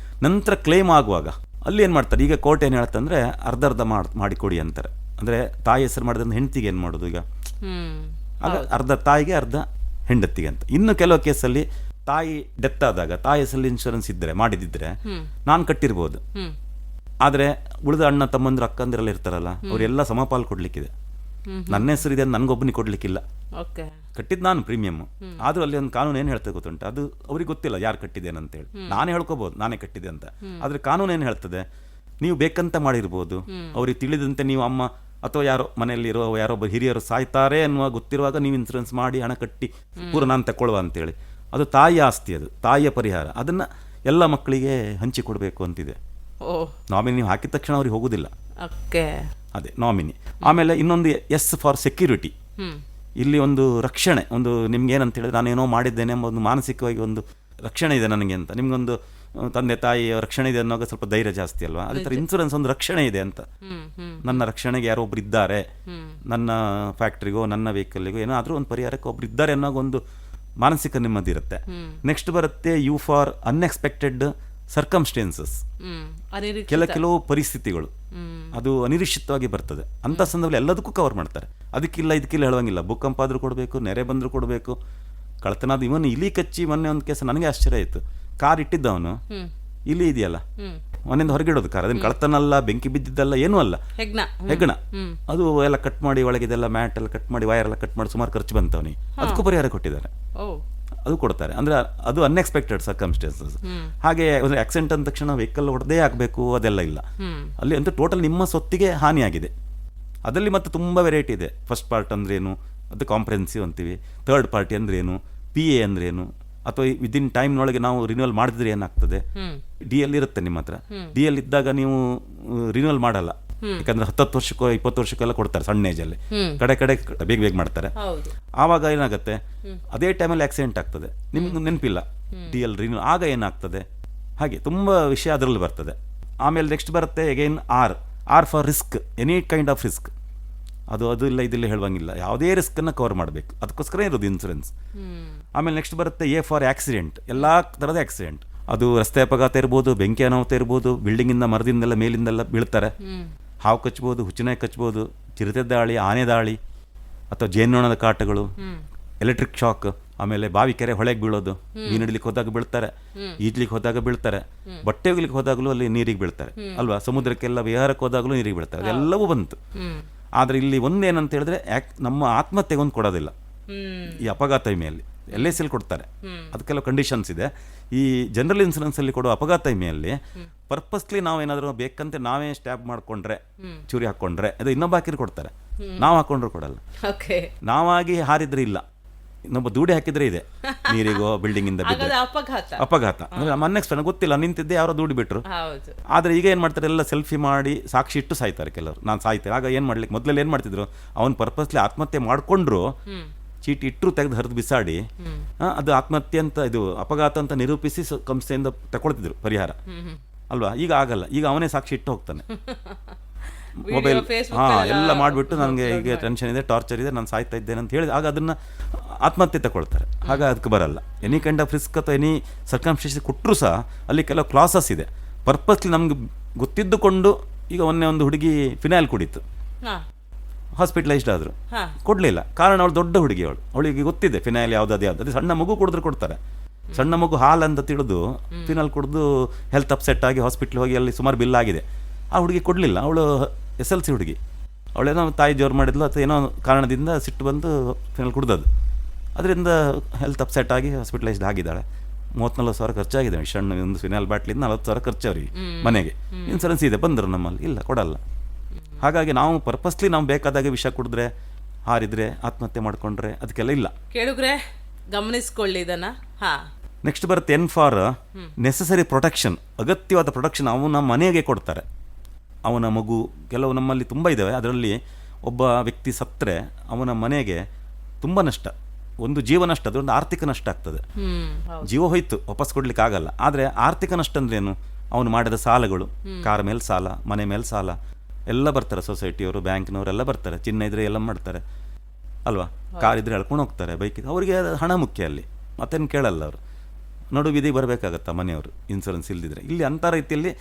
ನಂತರ ಕ್ಲೇಮ್ ಆಗುವಾಗ ಅಲ್ಲಿ ಏನು ಮಾಡ್ತಾರೆ, ಈಗ ಕೋರ್ಟ್ ಏನು ಹೇಳ್ತಂದ್ರೆ ಅರ್ಧ ಮಾಡಿಕೊಡಿ ಅಂತಾರೆ. ಅಂದರೆ ತಾಯಿ ಹೆಸರು ಮಾಡಿದ್ರೆ ಹೆಂಡತಿಗೆ ಏನು ಮಾಡೋದು, ಈಗ ಆಗ ಅರ್ಧ ತಾಯಿಗೆ ಅರ್ಧ ಹೆಂಡತಿಗೆ ಅಂತ. ಇನ್ನು ಕೆಲವು ಕೇಸಲ್ಲಿ ತಾಯಿ ಡೆತ್ ಆದಾಗ ತಾಯಿ ಹೆಸರಲ್ಲಿ ಇನ್ಶೂರೆನ್ಸ್ ಇದ್ದರೆ ಮಾಡಿದಿದ್ರೆ ನಾನು ಕಟ್ಟಿರ್ಬೋದು. ಆದರೆ ಉಳಿದ ಅಣ್ಣ ತಮ್ಮಂದ್ರು ಅಕ್ಕಂದಿರೆಲ್ಲ ಇರ್ತಾರಲ್ಲ, ಅವರೆಲ್ಲ ಸಮಪಾಲು ಕೊಡ್ಲಿಕ್ಕಿದೆ. ನನ್ನ ಹೆಸರಿದೆ ನನಗೊಬ್ಬನಿಗೆ ಕೊಡ್ಲಿಕ್ಕಿಲ್ಲ, ಕಟ್ಟಿದ್ದು ನಾನು ಪ್ರೀಮಿಯಮ್. ಆದ್ರೂ ಅಲ್ಲಿ ಒಂದು ಕಾನೂನು ಏನು ಹೇಳ್ತದೆ ಗೊತ್ತುಂಟು, ಅದು ಅವ್ರಿಗೆ ಗೊತ್ತಿಲ್ಲ ಯಾರು ಕಟ್ಟಿದ್ದೇನೆ ಅಂತೇಳಿ. ನಾನೇ ಹೇಳ್ಕೋಬಹುದು ನಾನೇ ಕಟ್ಟಿದೆ ಅಂತ. ಆದ್ರೆ ಕಾನೂನು ಏನು ಹೇಳ್ತದೆ, ನೀವು ಬೇಕಂತ ಮಾಡಿರ್ಬೋದು, ಅವ್ರಿಗೆ ತಿಳಿದಂತೆ ನೀವು ಅಮ್ಮ ಅಥವಾ ಯಾರೋ ಮನೆಯಲ್ಲಿರೋ ಯಾರೊಬ್ಬ ಹಿರಿಯರು ಸಾಯ್ತಾರೆ ಅನ್ನುವ ಗೊತ್ತಿರುವಾಗ ನೀವು ಇನ್ಸೂರೆನ್ಸ್ ಮಾಡಿ ಹಣ ಕಟ್ಟಿ ಪೂರ ನಾನು ತಗೊಳ್ಳುವ ಅಂತೇಳಿ, ಅದು ತಾಯಿಯ ಆಸ್ತಿ, ಅದು ತಾಯಿಯ ಪರಿಹಾರ, ಅದನ್ನು ಎಲ್ಲ ಮಕ್ಕಳಿಗೆ ಹಂಚಿಕೊಡ್ಬೇಕು ಅಂತಿದೆ. ನಾಮಿನಿ ನೀವು ಹಾಕಿದ ತಕ್ಷಣ ಅವ್ರಿಗೆ ಹೋಗೋದಿಲ್ಲ, ಅದೇ ನಾಮಿನಿ. ಆಮೇಲೆ ಇನ್ನೊಂದು ಎಸ್ ಫಾರ್ ಸೆಕ್ಯೂರಿಟಿ. ಇಲ್ಲಿ ಒಂದು ರಕ್ಷಣೆ, ಒಂದು ನಿಮ್ಗೆ ಏನಂತ ಹೇಳಿದ್ರೆ ನಾನೇನೋ ಮಾಡಿದ್ದೇನೆ ಎಂಬ ಒಂದು ಮಾನಸಿಕವಾಗಿ ಒಂದು ರಕ್ಷಣೆ ಇದೆ ನನಗೆ ಅಂತ, ನಿಮ್ಗೊಂದು ತಂದೆ ತಾಯಿಯ ರಕ್ಷಣೆ ಇದೆ ಅನ್ನೋವಾಗ ಸ್ವಲ್ಪ ಧೈರ್ಯ ಜಾಸ್ತಿ ಅಲ್ವಾ. ಅದೇ ಥರ ಇನ್ಸೂರೆನ್ಸ್ ಒಂದು ರಕ್ಷಣೆ ಇದೆ ಅಂತ, ನನ್ನ ರಕ್ಷಣೆಗೆ ಯಾರೋ ಒಬ್ರು ಇದ್ದಾರೆ, ನನ್ನ ಫ್ಯಾಕ್ಟ್ರಿಗೋ ನನ್ನ ವೆಹಿಕಲ್ಗೋ ಏನಾದರೂ ಒಂದು ಪರಿಹಾರಕ್ಕೆ ಒಬ್ರು ಇದ್ದಾರೆ ಅನ್ನೋ ಒಂದು ಮಾನಸಿಕ ನೆಮ್ಮದಿ ಇರುತ್ತೆ. ನೆಕ್ಸ್ಟ್ ಬರುತ್ತೆ ಯು ಫಾರ್ ಅನ್ಎಕ್ಸ್ಪೆಕ್ಟೆಡ್ ಸರ್ಕಮ್ಸ್ಟೆನ್ಸಸ್. ಕೆಲವು ಪರಿಸ್ಥಿತಿಗಳು ಅದು ಅನಿರೀಕ್ಷಿತವಾಗಿ ಬರ್ತದೆ, ಅಂಥ ಸಂದರ್ಭದಲ್ಲಿ ಎಲ್ಲದಕ್ಕೂ ಕವರ್ ಮಾಡ್ತಾರೆ. ಅದಕ್ಕಿಲ್ಲ ಇದಕ್ಕಿಲ್ಲ ಹೇಳುವಂಗಿಲ್ಲ. ಭೂಕಂಪ ಆದರೂ ಕೊಡಬೇಕು, ನೆರೆ ಬಂದರೂ ಕೊಡಬೇಕು, ಕಳ್ತನ ಅದು. ಇವನ್ ಇಲಿ ಕಚ್ಚಿ ಮೊನ್ನೆ ಒಂದು ಕೇಸ ನನಗೆ ಆಶ್ಚರ್ಯ ಆಯಿತು. ಕಾರ್ ಇಟ್ಟಿದ್ದವನು ಇಲಿ ಇದೆಯಲ್ಲ ಮನೆಯಿಂದ ಹೊರಗಿಡೋದು ಕಾರ್, ಅದನ್ನು ಕಳ್ತನ ಅಲ್ಲ, ಬೆಂಕಿ ಬಿದ್ದಿದ್ದಲ್ಲ, ಏನೂ ಅಲ್ಲ, ಹೆಗ್ಗಣ. ಅದು ಎಲ್ಲ ಕಟ್ ಮಾಡಿ ಒಳಗಿದೆಲ್ಲ ಮ್ಯಾಟ್ ಎಲ್ಲ ಕಟ್ ಮಾಡಿ ವೈರ್ ಎಲ್ಲ ಕಟ್ ಮಾಡಿ ಸುಮಾರು ಖರ್ಚು ಬಂತವನಿಗೆ, ಅದಕ್ಕೂ ಪರಿಹಾರ ಕೊಟ್ಟಿದ್ದಾರೆ, ಅದು ಕೊಡ್ತಾರೆ. ಅಂದರೆ ಅದು ಅನ್ಎಕ್ಸ್ಪೆಕ್ಟೆಡ್ ಸರ್ಕಮ್ಸ್ಟೆನ್ಸಸ್. ಹಾಗೆ ಒಂದು ಆಕ್ಸಿಡೆಂಟ್ ಅಂದ ತಕ್ಷಣ ವೆಹಿಕಲ್ ಹೊಡೆದೇ ಆಗಬೇಕು ಅದೆಲ್ಲ ಇಲ್ಲ. ಅಲ್ಲಿ ಅಂತೂ ಟೋಟಲ್ ನಿಮ್ಮ ಸೊತ್ತಿಗೆ ಹಾನಿಯಾಗಿದೆ. ಅದರಲ್ಲಿ ಮತ್ತೆ ತುಂಬ ವೆರೈಟಿ ಇದೆ. ಫಸ್ಟ್ ಪಾರ್ಟ್ ಅಂದ್ರೇನು, ಅದು ಕಾಂಪ್ರೆನ್ಸಿವ್ ಅಂತೀವಿ. ಥರ್ಡ್ ಪಾರ್ಟಿ ಅಂದ್ರೇನು, PA ಅಂದ್ರೇನು, ಅಥವಾ ವಿದಿನ್ ಟೈಮ್ನೊಳಗೆ ನಾವು ರಿನ್ಯೂವಲ್ ಮಾಡಿದ್ರೆ ಏನಾಗ್ತದೆ. DL ಇರುತ್ತೆ ನಿಮ್ಮ ಹತ್ರ, DL ಇದ್ದಾಗ ನೀವು ರಿನ್ಯೂವಲ್ ಮಾಡಲ್ಲ, ಯಾಕಂದ್ರೆ 10 ವರ್ಷಕ್ಕೋ 20 ವರ್ಷಕ್ಕೆಲ್ಲ ಕೊಡ್ತಾರೆ ಸಣ್ಣ ಏಜಲ್ಲಿ, ಕಡೆ ಬೇಗ ಬೇಗ ಮಾಡ್ತಾರೆ. ಆವಾಗ ಏನಾಗುತ್ತೆ, ಅದೇ ಟೈಮಲ್ಲಿ ಆಕ್ಸಿಡೆಂಟ್ ಆಗ್ತದೆ, ನಿಮ್ಗೆ ನೆನಪಿಲ್ಲ DL ರಿನ್ಯೂ, ಆಗ ಏನಾಗ್ತದೆ. ಹಾಗೆ ತುಂಬ ವಿಷಯ ಅದರಲ್ಲಿ ಬರ್ತದೆ. ಆಮೇಲೆ ನೆಕ್ಸ್ಟ್ ಬರುತ್ತೆ again or for risk, any kind of risk. ಅದು ಇಲ್ಲ ಇದಿಲ್ಲ ಹೇಳುವಂಗಿಲ್ಲ, ಯಾವುದೇ ರಿಸ್ಕನ್ನು ಕವರ್ ಮಾಡಬೇಕು, ಅದಕ್ಕೋಸ್ಕರ ಇರೋದು ಇನ್ಸೂರೆನ್ಸ್. ಆಮೇಲೆ ನೆಕ್ಸ್ಟ್ ಬರುತ್ತೆ A ಫಾರ್ ಆಕ್ಸಿಡೆಂಟ್, ಎಲ್ಲ ಥರದ ಆಕ್ಸಿಡೆಂಟ್. ಅದು ರಸ್ತೆ ಅಪಘಾತ ಇರ್ಬೋದು, ಬೆಂಕಿ ಅನಾಹುತ ಇರ್ಬೋದು, ಬಿಲ್ಡಿಂಗಿಂದ ಮರದಿಂದೆಲ್ಲ ಮೇಲಿಂದೆಲ್ಲ ಬೀಳ್ತಾರೆ, ಹಾವು ಕಚ್ಬೋದು, ಹುಚ್ಚುನಾಯಿ ಕಚ್ಬೋದು, ಚಿರತೆ ದಾಳಿ, ಆನೆ ದಾಳಿ, ಅಥವಾ ಜೇನ್ನೊಣದ ಕಾಟಗಳು, ಎಲೆಕ್ಟ್ರಿಕ್ ಶಾಕ್, ಆಮೇಲೆ ಬಾವಿ ಕೆರೆ ಹೊಳೆಗೆ ಬೀಳೋದು, ಮೀನು ಹಿಡ್ಲಿಕ್ಕೆ ಹೋದಾಗ ಬೀಳ್ತಾರೆ, ಈಜ್ಲಿಕ್ಕೆ ಹೋದಾಗ ಬೀಳ್ತಾರೆ, ಬಟ್ಟೆ ಒಗಿಲಿಕ್ಕೆ ಹೋದಾಗಲೂ ಅಲ್ಲಿ ನೀರಿಗೆ ಬೀಳ್ತಾರೆ ಅಲ್ವಾ, ಸಮುದ್ರಕ್ಕೆಲ್ಲ ವಿಹಾರಕ್ಕೆ ಹೋದಾಗಲೂ ನೀರಿಗೆ ಬೀಳ್ತಾರೆ, ಅದೆಲ್ಲವೂ ಬಂತು. ಆದರೆ ಇಲ್ಲಿ ಒಂದೇನಂತ ಹೇಳಿದ್ರೆ ನಮ್ಮ ಆತ್ಮಹತ್ಯೆಗೊಂದು ಕೊಡೋದಿಲ್ಲ. ಈ ಅಪಘಾತ ವಿಮೆಯಲ್ಲಿ LICಯಲ್ಲಿ ಕೊಡ್ತಾರೆ, ಅದು ಕೆಲವು ಕಂಡೀಷನ್ಸ್ ಇದೆ. ಈ ಜನರಲ್ ಇನ್ಸೂರೆನ್ಸಲ್ಲಿ ಕೊಡುವ ಅಪಘಾತ ವಿಮೆಯಲ್ಲಿ ಪರ್ಪಸ್ಲಿ ನಾವೇನಾದರೂ ಬೇಕಂತೆ ನಾವೇ ಸ್ಟ್ಯಾಬ್ ಮಾಡಿಕೊಂಡ್ರೆ, ಚೂರಿ ಹಾಕ್ಕೊಂಡ್ರೆ ಅದು ಇನ್ನೊಬ್ಬ ಹಾಕಿದ್ರು ಕೊಡ್ತಾರೆ, ನಾವು ಹಾಕೊಂಡ್ರು ಕೊಡಲ್ಲ. ನಾವಾಗಿ ಹಾರಿದ್ರೆ ಇಲ್ಲ, ಇನ್ನೊಬ್ಬ ದೂಡಿ ಹಾಕಿದ್ರೆ ಇದೆ, ನೀರಿಗೋ ಬಿಲ್ಡಿಂಗಿಂದ ಅಪಘಾತ ಅಂದ್ರೆ ನಮ್ಮ ಅನ್ಎಕ್ಸ್ಪೆಕ್ಟ್ ಗೊತ್ತಿಲ್ಲ, ನಿಂತಿದ್ದೆ ಯಾರೋ ದೂಡಿ ಬಿಟ್ರು. ಆದರೆ ಈಗ ಏನು ಮಾಡ್ತಾರೆ, ಎಲ್ಲ ಸೆಲ್ಫಿ ಮಾಡಿ ಸಾಕ್ಷಿ ಇಟ್ಟು ಸಾಯ್ತಾರೆ ಕೆಲವರು, ನಾನು ಸಾಯ್ತೇನೆ. ಆಗ ಏನು ಮಾಡ್ಲಿಕ್ಕೆ ಮೊದಲೆಲ್ಲ ಏನು ಮಾಡ್ತಿದ್ರು, ಅವನು ಪರ್ಪಸ್ಲಿ ಆತ್ಮಹತ್ಯೆ ಮಾಡಿಕೊಂಡ್ರು, ಚೀಟಿ ಇಟ್ಟರು ತೆಗೆದು ಹರಿದು ಬಿಸಾಡಿ ಅದು ಆತ್ಮಹತ್ಯೆ ಅಂತ, ಇದು ಅಪಘಾತ ಅಂತ ನಿರೂಪಿಸಿ ಸಂಸ್ಥೆಯಿಂದ ತಗೊಳ್ತಿದ್ರು ಪರಿಹಾರ ಅಲ್ವಾ. ಈಗ ಆಗಲ್ಲ, ಈಗ ಅವನೇ ಸಾಕ್ಷಿ ಇಟ್ಟು ಹೋಗ್ತಾನೆ, ಮೊಬೈಲ್ ಎಲ್ಲ ಮಾಡಿಬಿಟ್ಟು ನನಗೆ ಈಗ ಟೆನ್ಷನ್ ಇದೆ, ಟಾರ್ಚರ್ ಇದೆ, ನಾನು ಸಾಯ್ತಾ ಇದ್ದೇನೆ ಅಂತ ಹೇಳಿ ಆಗ ಅದನ್ನು ಆತ್ಮಹತ್ಯೆ ತಗೊಳ್ತಾರೆ. ಆಗ ಅದಕ್ಕೆ ಬರಲ್ಲ. ಎನಿ ಕೈಂಡ್ ಆಫ್ ರಿಸ್ಕ್ ಅಥವಾ ಎನಿ ಸರ್ಕಮ್ಸ್ಟೆನ್ಸ್ ಕೊಟ್ಟರು ಸಹ ಅಲ್ಲಿ ಕೆಲವು ಕ್ಲಾಸಸ್ ಇದೆ. ಪರ್ಪಸ್ಲಿ ನಮ್ಗೆ ಗೊತ್ತಿದ್ದುಕೊಂಡು, ಈಗ ಮೊನ್ನೆ ಒಂದು ಹುಡುಗಿ ಫಿನೈಲ್ ಕುಡಿತು, ಹಾಸ್ಪಿಟಲೈಸ್ಡ್ ಆದರು, ಕೊಡಲಿಲ್ಲ. ಕಾರಣ ಅವಳು ದೊಡ್ಡ ಹುಡುಗಿ, ಅವಳಿಗೆ ಗೊತ್ತಿದೆ ಫಿನೈಲ್ ಯಾವ್ದು ಅದೇ ಸಣ್ಣ ಮಗು ಕುಡಿದ್ರೆ ಕೊಡ್ತಾರೆ. ಸಣ್ಣ ಮಗು ಹಾಲು ಅಂತ ತಿಳಿದು ಫಿನೈಲ್ ಕುಡಿದು ಹೆಲ್ತ್ ಅಪ್ಸೆಟ್ ಆಗಿ ಹಾಸ್ಪಿಟ್ಲ್ ಹೋಗಿ ಅಲ್ಲಿ ಸುಮಾರು ಬಿಲ್ ಆಗಿದೆ. ಆ ಹುಡುಗಿ ಕೊಡಲಿಲ್ಲ. ಅವಳು SLC ಹುಡುಗಿ, ಅವಳೇನೋ ತಾಯಿ ಜೋರು ಮಾಡಿದ್ಲು ಅಥವಾ ಏನೋ ಕಾರಣದಿಂದ ಸಿಟ್ಟು ಬಂದು ಫಿನೈಲ್ ಕುಡ್ದದ್ದು, ಅದರಿಂದ ಹೆಲ್ತ್ ಅಪ್ಸೆಟ್ ಆಗಿ ಹಾಸ್ಪಿಟಲೈಸ್ಡ್ ಆಗಿದ್ದಾಳೆ. 30-40 ಸಾವಿರ ಖರ್ಚಾಗಿದೆ. ಸಣ್ಣ ಒಂದು ಫಿನೈಲ್ ಬಾಟ್ಲಿಂದ 40 ಸಾವಿರ ಖರ್ಚು ಅವರಿಗೆ ಮನೆಗೆ. ಇನ್ಸೂರೆನ್ಸ್ ಇದೆ, ಬಂದರು ನಮ್ಮಲ್ಲಿ, ಇಲ್ಲ ಕೊಡಲ್ಲ. ಹಾಗಾಗಿ ನಾವು ಪರ್ಪಸ್ಲಿ ನಾವು ಬೇಕಾದಾಗ ವಿಷ ಕುಡಿದ್ರೆ, ಹಾರಿದ್ರೆ, ಆತ್ಮಹತ್ಯೆ ಮಾಡ್ಕೊಂಡ್ರೆ ಅದಕ್ಕೆಲ್ಲ ಇಲ್ಲ. ಕೇಳುಗ್ರೆ ಗಮನಿಸ್ಕೊಳ್ಳಿ ಇದನ್ನ. ನೆಕ್ಸ್ಟ್ ಬರುತ್ತೆ N ಫಾರ್ ನೆಸಸರಿ ಪ್ರೊಟೆಕ್ಷನ್, ಅಗತ್ಯವಾದ ಪ್ರೊಟೆಕ್ಷನ್ ಅವನ ಮನೆಗೆ ಕೊಡ್ತಾರೆ. ಅವನ ಮಗು, ಕೆಲವು ನಮ್ಮಲ್ಲಿ ತುಂಬ ಇದ್ದಾವೆ. ಅದರಲ್ಲಿ ಒಬ್ಬ ವ್ಯಕ್ತಿ ಸತ್ತರೆ ಅವನ ಮನೆಗೆ ತುಂಬ ನಷ್ಟ, ಒಂದು ಜೀವ ನಷ್ಟ, ಅದೊಂದು ಆರ್ಥಿಕ ನಷ್ಟ ಆಗ್ತದೆ. ಜೀವ ಹೋಯ್ತು, ವಾಪಸ್ ಕೊಡ್ಲಿಕ್ಕೆ ಆಗಲ್ಲ. ಆದರೆ ಆರ್ಥಿಕ ನಷ್ಟ ಅಂದ್ರೇನು, ಅವನು ಮಾಡಿದ ಸಾಲಗಳು, ಕಾರ್ ಮೇಲೆ ಸಾಲ, ಮನೆ ಮೇಲೆ ಸಾಲ ಎಲ್ಲ ಬರ್ತಾರೆ, ಸೊಸೈಟಿಯವರು, ಬ್ಯಾಂಕ್ನವರೆಲ್ಲ ಬರ್ತಾರೆ, ಚಿನ್ನ ಇದ್ರೆ ಎಲ್ಲ ಮಾಡ್ತಾರೆ ಅಲ್ವಾ, ಕಾರ್ ಇದ್ರೆ ಎಳ್ಕೊಂಡು ಹೋಗ್ತಾರೆ, ಬೈಕ್ ಇದ್ರೆ, ಅವರಿಗೆ ಹಣ ಮುಖ್ಯ ಅಲ್ಲಿ, ಮತ್ತೇನು ಕೇಳಲ್ಲ ಅವರು. ನಡು ವಿಧಿಗೆ ಬರಬೇಕಾಗತ್ತಾ ಮನೆಯವರು ಇನ್ಸೂರೆನ್ಸ್ ಇಲ್ದಿದ್ರೆ. ಇಲ್ಲಿ ಅಂಥ ರೀತಿಯಲ್ಲಿ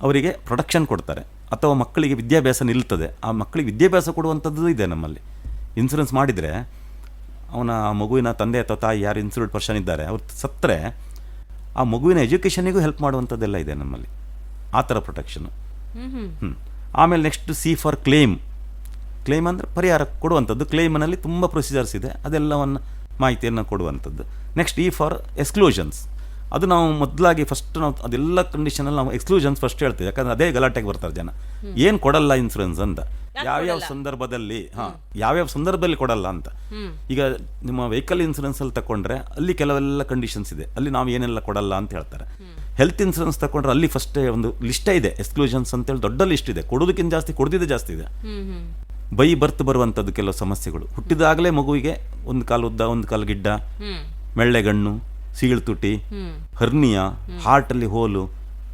ಅವರಿಗೆ ಪ್ರೊಟೆಕ್ಷನ್ ಕೊಡ್ತಾರೆ. ಅಥವಾ ಮಕ್ಕಳಿಗೆ ವಿದ್ಯಾಭ್ಯಾಸ ನಿಲ್ತದೆ, ಆ ಮಕ್ಕಳಿಗೆ ವಿದ್ಯಾಭ್ಯಾಸ ಕೊಡುವಂಥದ್ದು ಇದೆ ನಮ್ಮಲ್ಲಿ. ಇನ್ಸೂರೆನ್ಸ್ ಮಾಡಿದರೆ ಅವನ ಮಗುವಿನ ತಂದೆ ಅಥವಾ ತಾಯಿ ಯಾರು ಇನ್ಸೂರ್ಡ್ ಪರ್ಸನ್ ಇದ್ದಾರೆ ಅವ್ರು ಸತ್ತರೆ ಆ ಮಗುವಿನ ಎಜುಕೇಷನಿಗೂ ಹೆಲ್ಪ್ ಮಾಡುವಂಥದ್ದೆಲ್ಲ ಇದೆ ನಮ್ಮಲ್ಲಿ, ಆ ಥರ ಪ್ರೊಟೆಕ್ಷನು. ಆಮೇಲೆ next C for claim. Claim ಅಂದರೆ ಪರಿಹಾರ ಕೊಡುವಂಥದ್ದು. ಕ್ಲೇಮ್ನಲ್ಲಿ ತುಂಬ ಪ್ರೊಸೀಜರ್ಸ್ ಇದೆ, ಅದೆಲ್ಲವನ್ನು ಮಾಹಿತಿಯನ್ನು ಕೊಡುವಂಥದ್ದು. Next E for exclusions. ಅದು ನಾವು ಮೊದಲಾಗಿ ಫಸ್ಟ್ ನಾವು ಅದೆಲ್ಲ ಕಂಡೀಷನಲ್ಲಿ ನಾವು ಎಕ್ಸ್ಕ್ಲೂಷನ್ಸ್ ಫಸ್ಟ್ ಹೇಳ್ತೀವಿ, ಯಾಕಂದರೆ ಅದೇ ಗಲಾಟೆಗೆ ಬರ್ತಾರೆ ಜನ, ಏನು ಕೊಡಲ್ಲ ಇನ್ಸೂರೆನ್ಸ್ ಅಂತ. ಯಾವ್ಯಾವ ಸಂದರ್ಭದಲ್ಲಿ ಯಾವ್ಯಾವ ಸಂದರ್ಭದಲ್ಲಿ ಕೊಡಲ್ಲ ಅಂತ. ಈಗ ನಿಮ್ಮ ವೆಹಿಕಲ್ ಇನ್ಸೂರೆನ್ಸ್ ಅಲ್ಲಿ ತಕೊಂಡ್ರೆ ಅಲ್ಲಿ ಕೆಲವೆಲ್ಲ ಕಂಡೀಷನ್ಸ್ ಇದೆ, ಅಲ್ಲಿ ನಾವು ಏನೆಲ್ಲ ಕೊಡಲ್ಲ ಅಂತ ಹೇಳ್ತಾರೆ. ಹೆಲ್ತ್ ಇನ್ಸೂರೆನ್ಸ್ ತಕೊಂಡ್ರೆ ಅಲ್ಲಿ ಫಸ್ಟ್ ಒಂದು ಲಿಸ್ಟೇ ಇದೆ, ಎಕ್ಸ್ಕ್ಲೂಷನ್ಸ್ ಅಂತೇಳಿ ದೊಡ್ಡ ಲಿಸ್ಟ್ ಇದೆ. ಕೊಡೋದಕ್ಕಿಂತ ಜಾಸ್ತಿ ಕೊಡದಿದೆ ಜಾಸ್ತಿ ಇದೆ. ಬೈ ಬರ್ತ್ ಬರುವಂಥದ್ದು ಕೆಲವು ಸಮಸ್ಯೆಗಳು, ಹುಟ್ಟಿದಾಗಲೇ ಮಗುವಿಗೆ ಒಂದು ಕಾಲು ಉದ್ದ, ಒಂದು ಕಾಲು ಗಿಡ್ಡ, ಮೆಳ್ಳೆಗಣ್ಣು, ಸೀಳ್ತುಟಿ, ಹರ್ನಿಯಾ, ಹಾರ್ಟಲ್ಲಿ ಹೋಲು,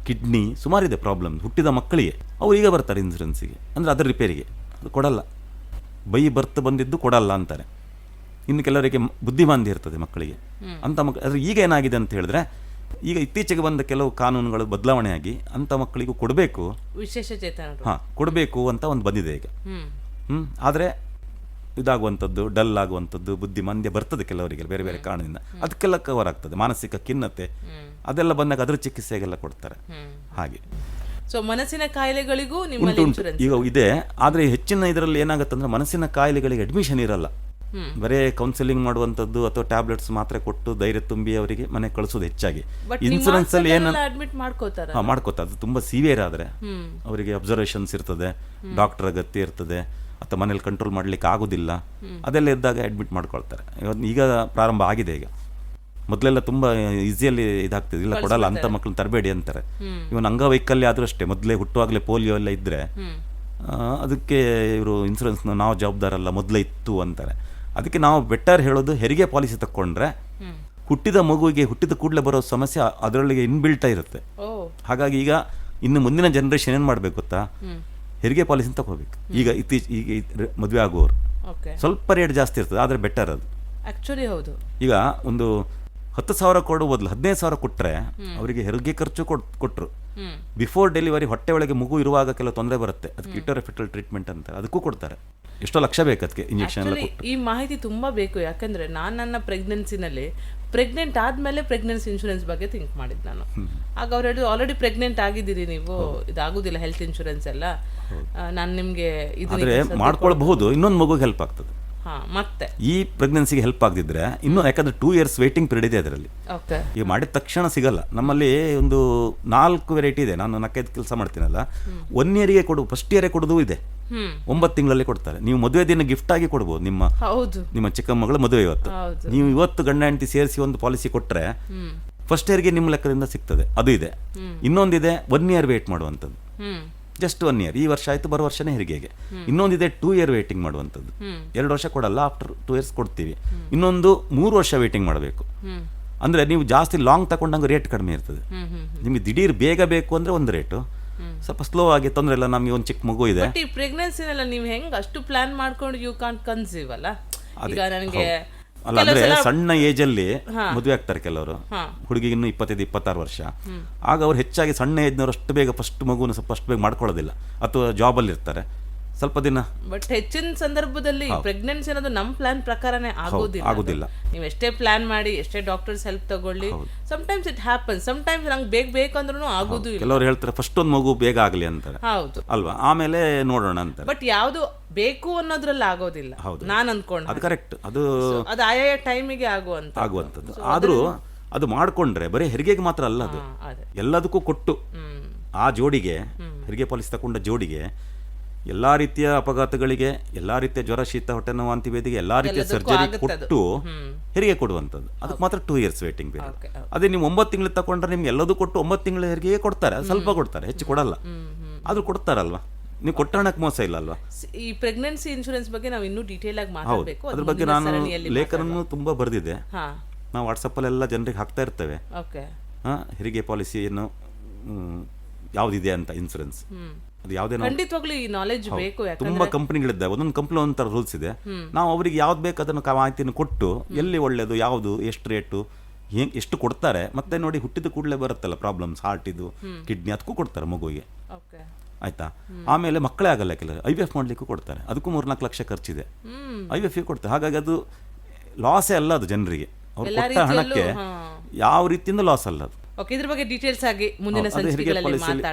ಕಿಡ್ನಿ, ಸುಮಾರಿದೆ ಪ್ರಾಬ್ಲಮ್ ಹುಟ್ಟಿದ ಮಕ್ಕಳಿಗೆ. ಅವ್ರು ಈಗ ಬರ್ತಾರೆ ಇನ್ಸೂರೆನ್ಸಿಗೆ, ಅಂದರೆ ಅದರ ರಿಪೇರಿಗೆ. ಅದು ಕೊಡಲ್ಲ, ಬೈ ಬರ್ತ್ ಬಂದಿದ್ದು ಕೊಡಲ್ಲ ಅಂತಾರೆ. ಇನ್ನು ಕೆಲವರಿಗೆ ಬುದ್ಧಿಮಾಂದ್ಯ ಇರ್ತದೆ ಮಕ್ಕಳಿಗೆ ಅಂಥ ಮಕ್ಕಳು. ಆದರೆ ಈಗ ಏನಾಗಿದೆ ಅಂತ ಹೇಳಿದ್ರೆ, ಈಗ ಇತ್ತೀಚೆಗೆ ಬಂದ ಕೆಲವು ಕಾನೂನುಗಳು ಬದಲಾವಣೆಯಾಗಿ ಅಂಥ ಮಕ್ಕಳಿಗೂ ಕೊಡಬೇಕು, ವಿಶೇಷ ಚೇತನ ಕೊಡಬೇಕು ಅಂತ ಒಂದು ಬಂದಿದೆ ಈಗ. ಆದರೆ ಇದಾಗುವಂಥದ್ದು, ಡಲ್ ಆಗುವಂಥದ್ದು, ಬುದ್ಧಿಮಾಂದ್ಯ ಬರ್ತದೆ ಕೆಲವರಿಗೆ ಬೇರೆ ಬೇರೆ ಕಾರಣದಿಂದ. ಅದಕ್ಕೆಲ್ಲ ಕವರ್ ಆಗ್ತದೆ. ಮಾನಸಿಕ ಖಿನ್ನತೆ ಅದೆಲ್ಲ ಬಂದಾಗ ಅದರ ಚಿಕಿತ್ಸೆಗೆಲ್ಲ ಕೊಡ್ತಾರೆ. ಹಾಗೆ ಸೊ ಮನಸ್ಸಿನ ಕಾಯಿಲೆಗಳಿಗೂ ಉಂಟು ಈಗ ಇದೆ. ಆದರೆ ಹೆಚ್ಚಿನ ಇದರಲ್ಲಿ ಏನಾಗುತ್ತೆ ಅಂದರೆ, ಮನಸ್ಸಿನ ಕಾಯಿಲೆಗಳಿಗೆ ಅಡ್ಮಿಷನ್ ಇರಲ್ಲ, ಬರೇ ಕೌನ್ಸಿಲಿಂಗ್ ಮಾಡುವಂಥದ್ದು ಅಥವಾ ಟ್ಯಾಬ್ಲೆಟ್ಸ್ ಮಾತ್ರೆ ಕೊಟ್ಟು ಧೈರ್ಯ ತುಂಬಿ ಅವರಿಗೆ ಮನೆ ಕಳಿಸೋದು ಹೆಚ್ಚಾಗಿ. ಇನ್ಸೂರೆನ್ಸ್ ಅಲ್ಲಿ ಏನು ಮಾಡ್ಕೋತಾರೆ, ಅದು ತುಂಬ ಸಿವಿಯರ್ ಆದರೆ ಅವರಿಗೆ ಅಬ್ಸರ್ವೇಷನ್ಸ್ ಇರ್ತದೆ, ಡಾಕ್ಟರ್ ಅಗತ್ಯ ಇರ್ತದೆ, ಅಥವಾ ಮನೇಲಿ ಕಂಟ್ರೋಲ್ ಮಾಡ್ಲಿಕ್ಕೆ ಆಗೋದಿಲ್ಲ, ಅದೆಲ್ಲ ಇದ್ದಾಗ ಅಡ್ಮಿಟ್ ಮಾಡ್ಕೊಳ್ತಾರೆ. ಈಗ ಪ್ರಾರಂಭ ಆಗಿದೆ. ಈಗ ಮೊದಲೆಲ್ಲ ತುಂಬ ಈಸಿಯಲ್ಲಿ ಇದಾಗ್ತದೆ, ಇಲ್ಲ ಕೊಡಲ್ಲ ಅಂತ ಮಕ್ಕಳನ್ನ ತರಬೇಡಿ ಅಂತಾರೆ. ಇವನ್ ಅಂಗವೈಕಲ್ಯ ಆದರೂ ಅಷ್ಟೇ, ಮೊದಲೇ ಹುಟ್ಟುವಾಗಲೇ ಪೋಲಿಯೋ ಎಲ್ಲ ಇದ್ದರೆ ಅದಕ್ಕೆ ಇವರು ಇನ್ಸೂರೆನ್ಸ್ನ ನಾವು ಜವಾಬ್ದಾರಲ್ಲ, ಮೊದಲೇ ಇತ್ತು ಅಂತಾರೆ. ಅದಕ್ಕೆ ನಾವು ಬೆಟರ್ ಹೇಳೋದು, ಹೆರಿಗೆ ಪಾಲಿಸಿ ತಕ್ಕೊಂಡ್ರೆ ಹುಟ್ಟಿದ ಮಗುವಿಗೆ ಹುಟ್ಟಿದ ಕೂಡಲೇ ಬರೋ ಸಮಸ್ಯೆ ಅದರೊಳಗೆ ಇನ್ಬಿಲ್ಟ ಇರುತ್ತೆ. ಹಾಗಾಗಿ ಈಗ ಇನ್ನು ಮುಂದಿನ ಜನರೇಷನ್ ಏನು ಮಾಡಬೇಕು ಗೊತ್ತಾ, ಹೆರಿಗೆ ಪಾಲಿಸಿ ತಗೋಬೇಕು. ಈಗ ಈಗ ಮದುವೆ ಆಗುವವರು ಸ್ವಲ್ಪ ರೇಟ್ ಜಾಸ್ತಿ ಇರ್ತದೆ, ಆದರೆ ಬೆಟರ್ ಅದು ಆಕ್ಚುಲಿ. ಹೌದು, ಈಗ ಒಂದು 10,000 ಕೊಡೋ ಬದಲು 15,000 ಕೊಟ್ಟರೆ ಅವರಿಗೆ ಹೆರಿಗೆ ಖರ್ಚು ಕೊಟ್ಟರು. ಬಿಫೋರ್ ಡೆಲಿವರಿ ಹೊಟ್ಟೆ ಒಳಗೆ ಮಗು ಇರುವಾಗ ಕೆಲವು ತೊಂದರೆ ಬರುತ್ತೆ, ಅದಕ್ಕೆ ಇಟೋರೆಫೆಟಲ್ ಟ್ರೀಟ್ಮೆಂಟ್ ಅಂತ ಅದಕ್ಕೂ ಕೊಡ್ತಾರೆ. ಎಷ್ಟೋ ಲಕ್ಷ ಬೇಕು ಅದಕ್ಕೆ ಇಂಜೆಕ್ಷನ್ ಎಲ್ಲ. ಈ ಮಾಹಿತಿ ತುಂಬಾ ಬೇಕು, ಯಾಕಂದ್ರೆ ನಾನು ನನ್ನ ಪ್ರೆಗ್ನೆನ್ಸಿನಲ್ಲಿ ಪ್ರೆಗ್ನೆಂಟ್ ಆದ್ಮೇಲೆ ಪ್ರೆಗ್ನೆನ್ಸಿ ಇನ್ಶೂರೆನ್ಸ್ ಬಗ್ಗೆ ಥಿಂಕ್ ಮಾಡಿದ್ದು ನಾನು. ಆಗ ಅವ್ರು ಹೇಳಿದ್ರು, ಆಲ್ರೆಡಿ ಪ್ರೆಗ್ನೆಂಟ್ ಆಗಿದ್ದೀರಿ ನೀವು, ಇದಾಗುದಿಲ್ಲ ಹೆಲ್ತ್ ಇನ್ಶೂರೆನ್ಸ್ ಎಲ್ಲ, ನಾನು ನಿಮ್ಗೆ ಇದು ಮಾಡ್ಕೊಳ್ಬಹುದು, ಇನ್ನೊಂದು ಮಗುಗೆ ಹೆಲ್ಪ್ ಆಗ್ತದೆ. ಮತ್ತೆ ಈ ಪ್ರೆಗ್ನೆನ್ಸಿಗೆ ಹೆಲ್ಪ್ ಆಗದಿದ್ರೆ ಇನ್ನು, ಯಾಕಂದ್ರೆ 2 years ವೇಟಿಂಗ್ ಪೀರಿಯಡ್ ಇದೆ ಅದರಲ್ಲಿ. ಈಗ ಮಾಡಿದ ತಕ್ಷಣ ಸಿಗಲ್ಲ. ನಮ್ಮಲ್ಲಿ ಒಂದು 4 ವೆರೈಟಿ ಇದೆ. ನಾನು 4-5 ಕೆಲಸ ಮಾಡ್ತೀನಲ್ಲ, 1 yearಗೆ ಫಸ್ಟ್ ಇಯರೇ ಕೊಡೋದು ಇದೆ, 9 ತಿಂಗಳಲ್ಲಿ ಕೊಡ್ತಾರೆ. ನೀವು ಮದುವೆ ದಿನ ಗಿಫ್ಟ್ ಆಗಿ ಕೊಡ್ಬೋದು. ನಿಮ್ಮ ಚಿಕ್ಕ ಮಗಳ ಮದುವೆ ಇವತ್ತು, ನೀವು ಇವತ್ತು ಗಂಡ ಹೆಂಡತಿ ಸೇರಿಸಿ ಒಂದು ಪಾಲಿಸಿ ಕೊಟ್ಟರೆ ಫಸ್ಟ್ ಇಯರ್ಗೆ ನಿಮ್ಮ ಲೆಕ್ಕದಿಂದ ಸಿಗ್ತದೆ. ಅದು ಇದೆ. ಇನ್ನೊಂದಿದೆ 1 year ವೇಟ್ ಮಾಡುವಂಥದ್ದು, ಜಸ್ಟ್ 1 year. ಈ ವರ್ಷ ಆಯ್ತು, ಬರೋ ವರ್ಷನೇ ಹೆರಿಗೆಗೆ. ಇನ್ನೊಂದಿದೆ 2 year ವೇಟಿಂಗ್ ಮಾಡುವಂಥದ್ದು, 2 ವರ್ಷ ಕೊಡಲ್ಲ, ಆಫ್ಟರ್ 2 years ಕೊಡ್ತೀವಿ. ಇನ್ನೊಂದು 3 ವರ್ಷ ವೇಟಿಂಗ್ ಮಾಡಬೇಕು. ಅಂದರೆ ನೀವು ಜಾಸ್ತಿ ಲಾಂಗ್ ತಗೊಂಡಂಗೆ ರೇಟ್ ಕಡಿಮೆ ಇರ್ತದೆ. ನಿಮಗೆ ದಿಢೀರ್ ಬೇಗ ಬೇಕು ಅಂದರೆ ಒಂದು ರೇಟು, ಸ್ವಲ್ಪ ಸ್ಲೋ ಆಗಿ ತೊಂದರೆ ಇಲ್ಲ. ನಮಗೆ ಒಂದು ಚಿಕ್ಕ ಮಗು ಇದೆ. ಈ ಪ್ರೆಗ್ನೆನ್ಸಿನೆಲ್ಲ ನೀವು ಹೆಂಗೆ ಅಷ್ಟು ಪ್ಲಾನ್ ಮಾಡ್ಕೊಂಡು ಯು ಕಾಂಟ್ ಕನ್ಸೀವ್ ಅಲ್ಲ? ಈಗ ನನಗೆ ಅಲ್ಲ, ಅಂದ್ರೆ ಸಣ್ಣ ಏಜ್ ಅಲ್ಲಿ ಮದುವೆ ಆಗ್ತಾರೆ ಕೆಲವರು. ಹುಡುಗಿಗೆ ಇನ್ನು 25-26 ವರ್ಷ. ಆಗ ಅವ್ರು ಹೆಚ್ಚಾಗಿ ಸಣ್ಣ ಏಜ್ನವ್ರು ಅಷ್ಟು ಬೇಗ ಫಸ್ಟ್ ಮಗುನ ಫಸ್ಟ್ ಬೇಗ ಮಾಡ್ಕೊಳ್ಳೋದಿಲ್ಲ, ಅಥವಾ ಜಾಬ್ ಅಲ್ಲಿ ಇರ್ತಾರೆ ಸ್ವಲ್ಪ ದಿನ. ಬಟ್ ಹೆಚ್ಚಿನ ಸಂದರ್ಭದಲ್ಲಿ ಪ್ರೆಗ್ನೆನ್ಸಿ ಅನ್ನೋದು ನಮ್ಮ ಪ್ಲಾನ್ ಪ್ರಕಾರನೇ ಆಗೋದಿಲ್ಲ. ನೀವು ಎಷ್ಟೇ ಪ್ಲಾನ್ ಮಾಡಿ, ಎಷ್ಟೇ ಡಾಕ್ಟರ್ಸ್ ಹೆಲ್ಪ್ ತಗೊಳ್ಳಿ, ಸಮಟೈಮ್ಸ್ ಇಟ್ ಹ್ಯಾಪನ್ಸ್. ಸಮಟೈಮ್ಸ್ ನಂಗೆ ಬೇಕಂದ್ರೂ ಆಗೋದು ಇಲ್ಲ. ಕೆಲವರು ಹೇಳ್ತಾರೆ ಫಸ್ಟ್ ಒಂದು ಮಗು ಬೇಗ ಆಗಲಿ ಅಂತಾರೆ. ಹೌದು ಅಲ್ವಾ, ಆಮೇಲೆ ನೋಡೋಣ ಅಂತಾರೆ. ಬಟ್ ಯಾವುದು ಬೇಕು ಅನ್ನೋದ್ರಲ್ಲಿ ಆಗೋದಿಲ್ಲ, ನಾನು ಅನ್ಕೊಂಡು. ಅದು ಕರೆಕ್ಟ್, ಅದು ಆಯಾ ಟೈಮಿಗೆ ಆಗುವಂಥದ್ದು. ಆದ್ರೂ ಅದು ಮಾಡ್ಕೊಂಡ್ರೆ ಬರೀ ಹೆರಿಗೆಗೆ ಮಾತ್ರ ಅಲ್ಲ, ಅದು ಎಲ್ಲದಕ್ಕೂ ಕೊಟ್ಟು ಆ ಜೋಡಿಗೆ, ಹೆರಿಗೆ ಪಾಲಿಸಿ ತಗೊಂಡ ಜೋಡಿಗೆ ಎಲ್ಲ ರೀತಿಯ ಅಪಘಾತಗಳಿಗೆ, ಎಲ್ಲ ರೀತಿಯ ಜ್ವರ, ಶೀತ, ಹೊಟ್ಟೆ ನೋವು, ವಾಂತಿ ಎಲ್ಲ ರೀತಿಯ ಸರ್ಜರಿ ಕೊಟ್ಟು ಹೆರಿಗೆ ಕೊಡುವಂಥದ್ದು. ಅದಕ್ಕೆ ಮಾತ್ರ 2 years ವೇಟಿಂಗ್ ಪೀರಿಯಡ್. ಅದೇ ನೀವು 9 ತಿಂಗಳು ತಗೊಂಡ್ರೆ ನಿಮ್ಗೆ ಎಲ್ಲದೂ ಕೊಟ್ಟು 9 ತಿಂಗಳ ಹೆರಿಗೆ ಕೊಡ್ತಾರೆ, ಸ್ವಲ್ಪ ಕೊಡ್ತಾರೆ, ಹೆಚ್ಚು ಕೊಡಲ್ಲ. ಆದ್ರೂ ಕೊಡ್ತಾರಲ್ವಾ, ನೀವು ಕೊಟ್ಟ ಹಣಕ್ಕೆ ಮೋಸ ಇಲ್ಲ ಅಲ್ವಾ? ಈ ಪ್ರೆಗ್ನೆನ್ಸಿ ಇನ್ಶೂರೆನ್ಸ್ ಬಗ್ಗೆ ನಾವು ಇನ್ನೂ ಡೀಟೇಲ್ ಆಗಿ ಮಾತಾಡಬೇಕು. ಅದ್ರ ಬಗ್ಗೆ ನಾನು ಲೇಖನನ್ನು ತುಂಬಾ ಬರೆದಿದೆ. ನಾವು ವಾಟ್ಸಪ್ಪಲ್ಲೆಲ್ಲ ಜನರಿಗೆ ಹಾಕ್ತಾ ಇರ್ತೇವೆ. ಹೆರಿಗೆ ಪಾಲಿಸಿಯನ್ನು ಯಾವುದಿದೆ ಅಂತ, ಇನ್ಸೂರೆನ್ಸ್ ಅದು ಯಾವುದೇ, ಖಂಡಿತವಾಗ್ಲೂ ಈ ನಾಲೆಜ್ ಬೇಕು. ತುಂಬಾ ಕಂಪನಿಗಳಿದ್ದಾವೆ, ಒಂದೊಂದು ಕಂಪ್ನಿ ಒಂಥರ ರೂಲ್ಸ್ ಇದೆ. ನಾವು ಅವರಿಗೆ ಯಾವ್ದು ಬೇಕು ಅದನ್ನು ಮಾಹಿತಿಯನ್ನು ಕೊಟ್ಟು, ಎಲ್ಲಿ ಒಳ್ಳೇದು, ಯಾವುದು, ಎಷ್ಟು ರೇಟು, ಎಷ್ಟು ಕೊಡ್ತಾರೆ, ಮತ್ತೆ ನೋಡಿ ಹುಟ್ಟಿದ ಕೂಡಲೇ ಬರುತ್ತಲ್ಲ ಪ್ರಾಬ್ಲಮ್ಸ್, ಹಾರ್ಟ್ ಇದು, ಕಿಡ್ನಿ, ಅದಕ್ಕೂ ಕೊಡ್ತಾರೆ ಮಗುವಿಗೆ. ಆಯ್ತಾ? ಆಮೇಲೆ ಮಕ್ಕಳೇ ಆಗಲ್ಲ ಕೆಲವರು, IVF ಮಾಡ್ಲಿಕ್ಕೂ ಕೊಡ್ತಾರೆ. ಅದಕ್ಕೂ 3-4 ಲಕ್ಷ ಖರ್ಚಿದೆ, IVF ಕೊಡ್ತಾರೆ. ಹಾಗಾಗಿ ಅದು ಲಾಸೇ ಅಲ್ಲ, ಅದು ಜನರಿಗೆ ಅವ್ರು ಕೊಟ್ಟ ಹಣಕ್ಕೆ ಯಾವ ರೀತಿಯಿಂದ ಲಾಸ್ ಅಲ್ಲ ಅದು. ಇದ್ರ ಬಗ್ಗೆ ಡೀಟೇಲ್ಸ್ ಆಗಿ ಮುಂದಿನ ಸಂಚಿಕೆಗಳಲ್ಲಿ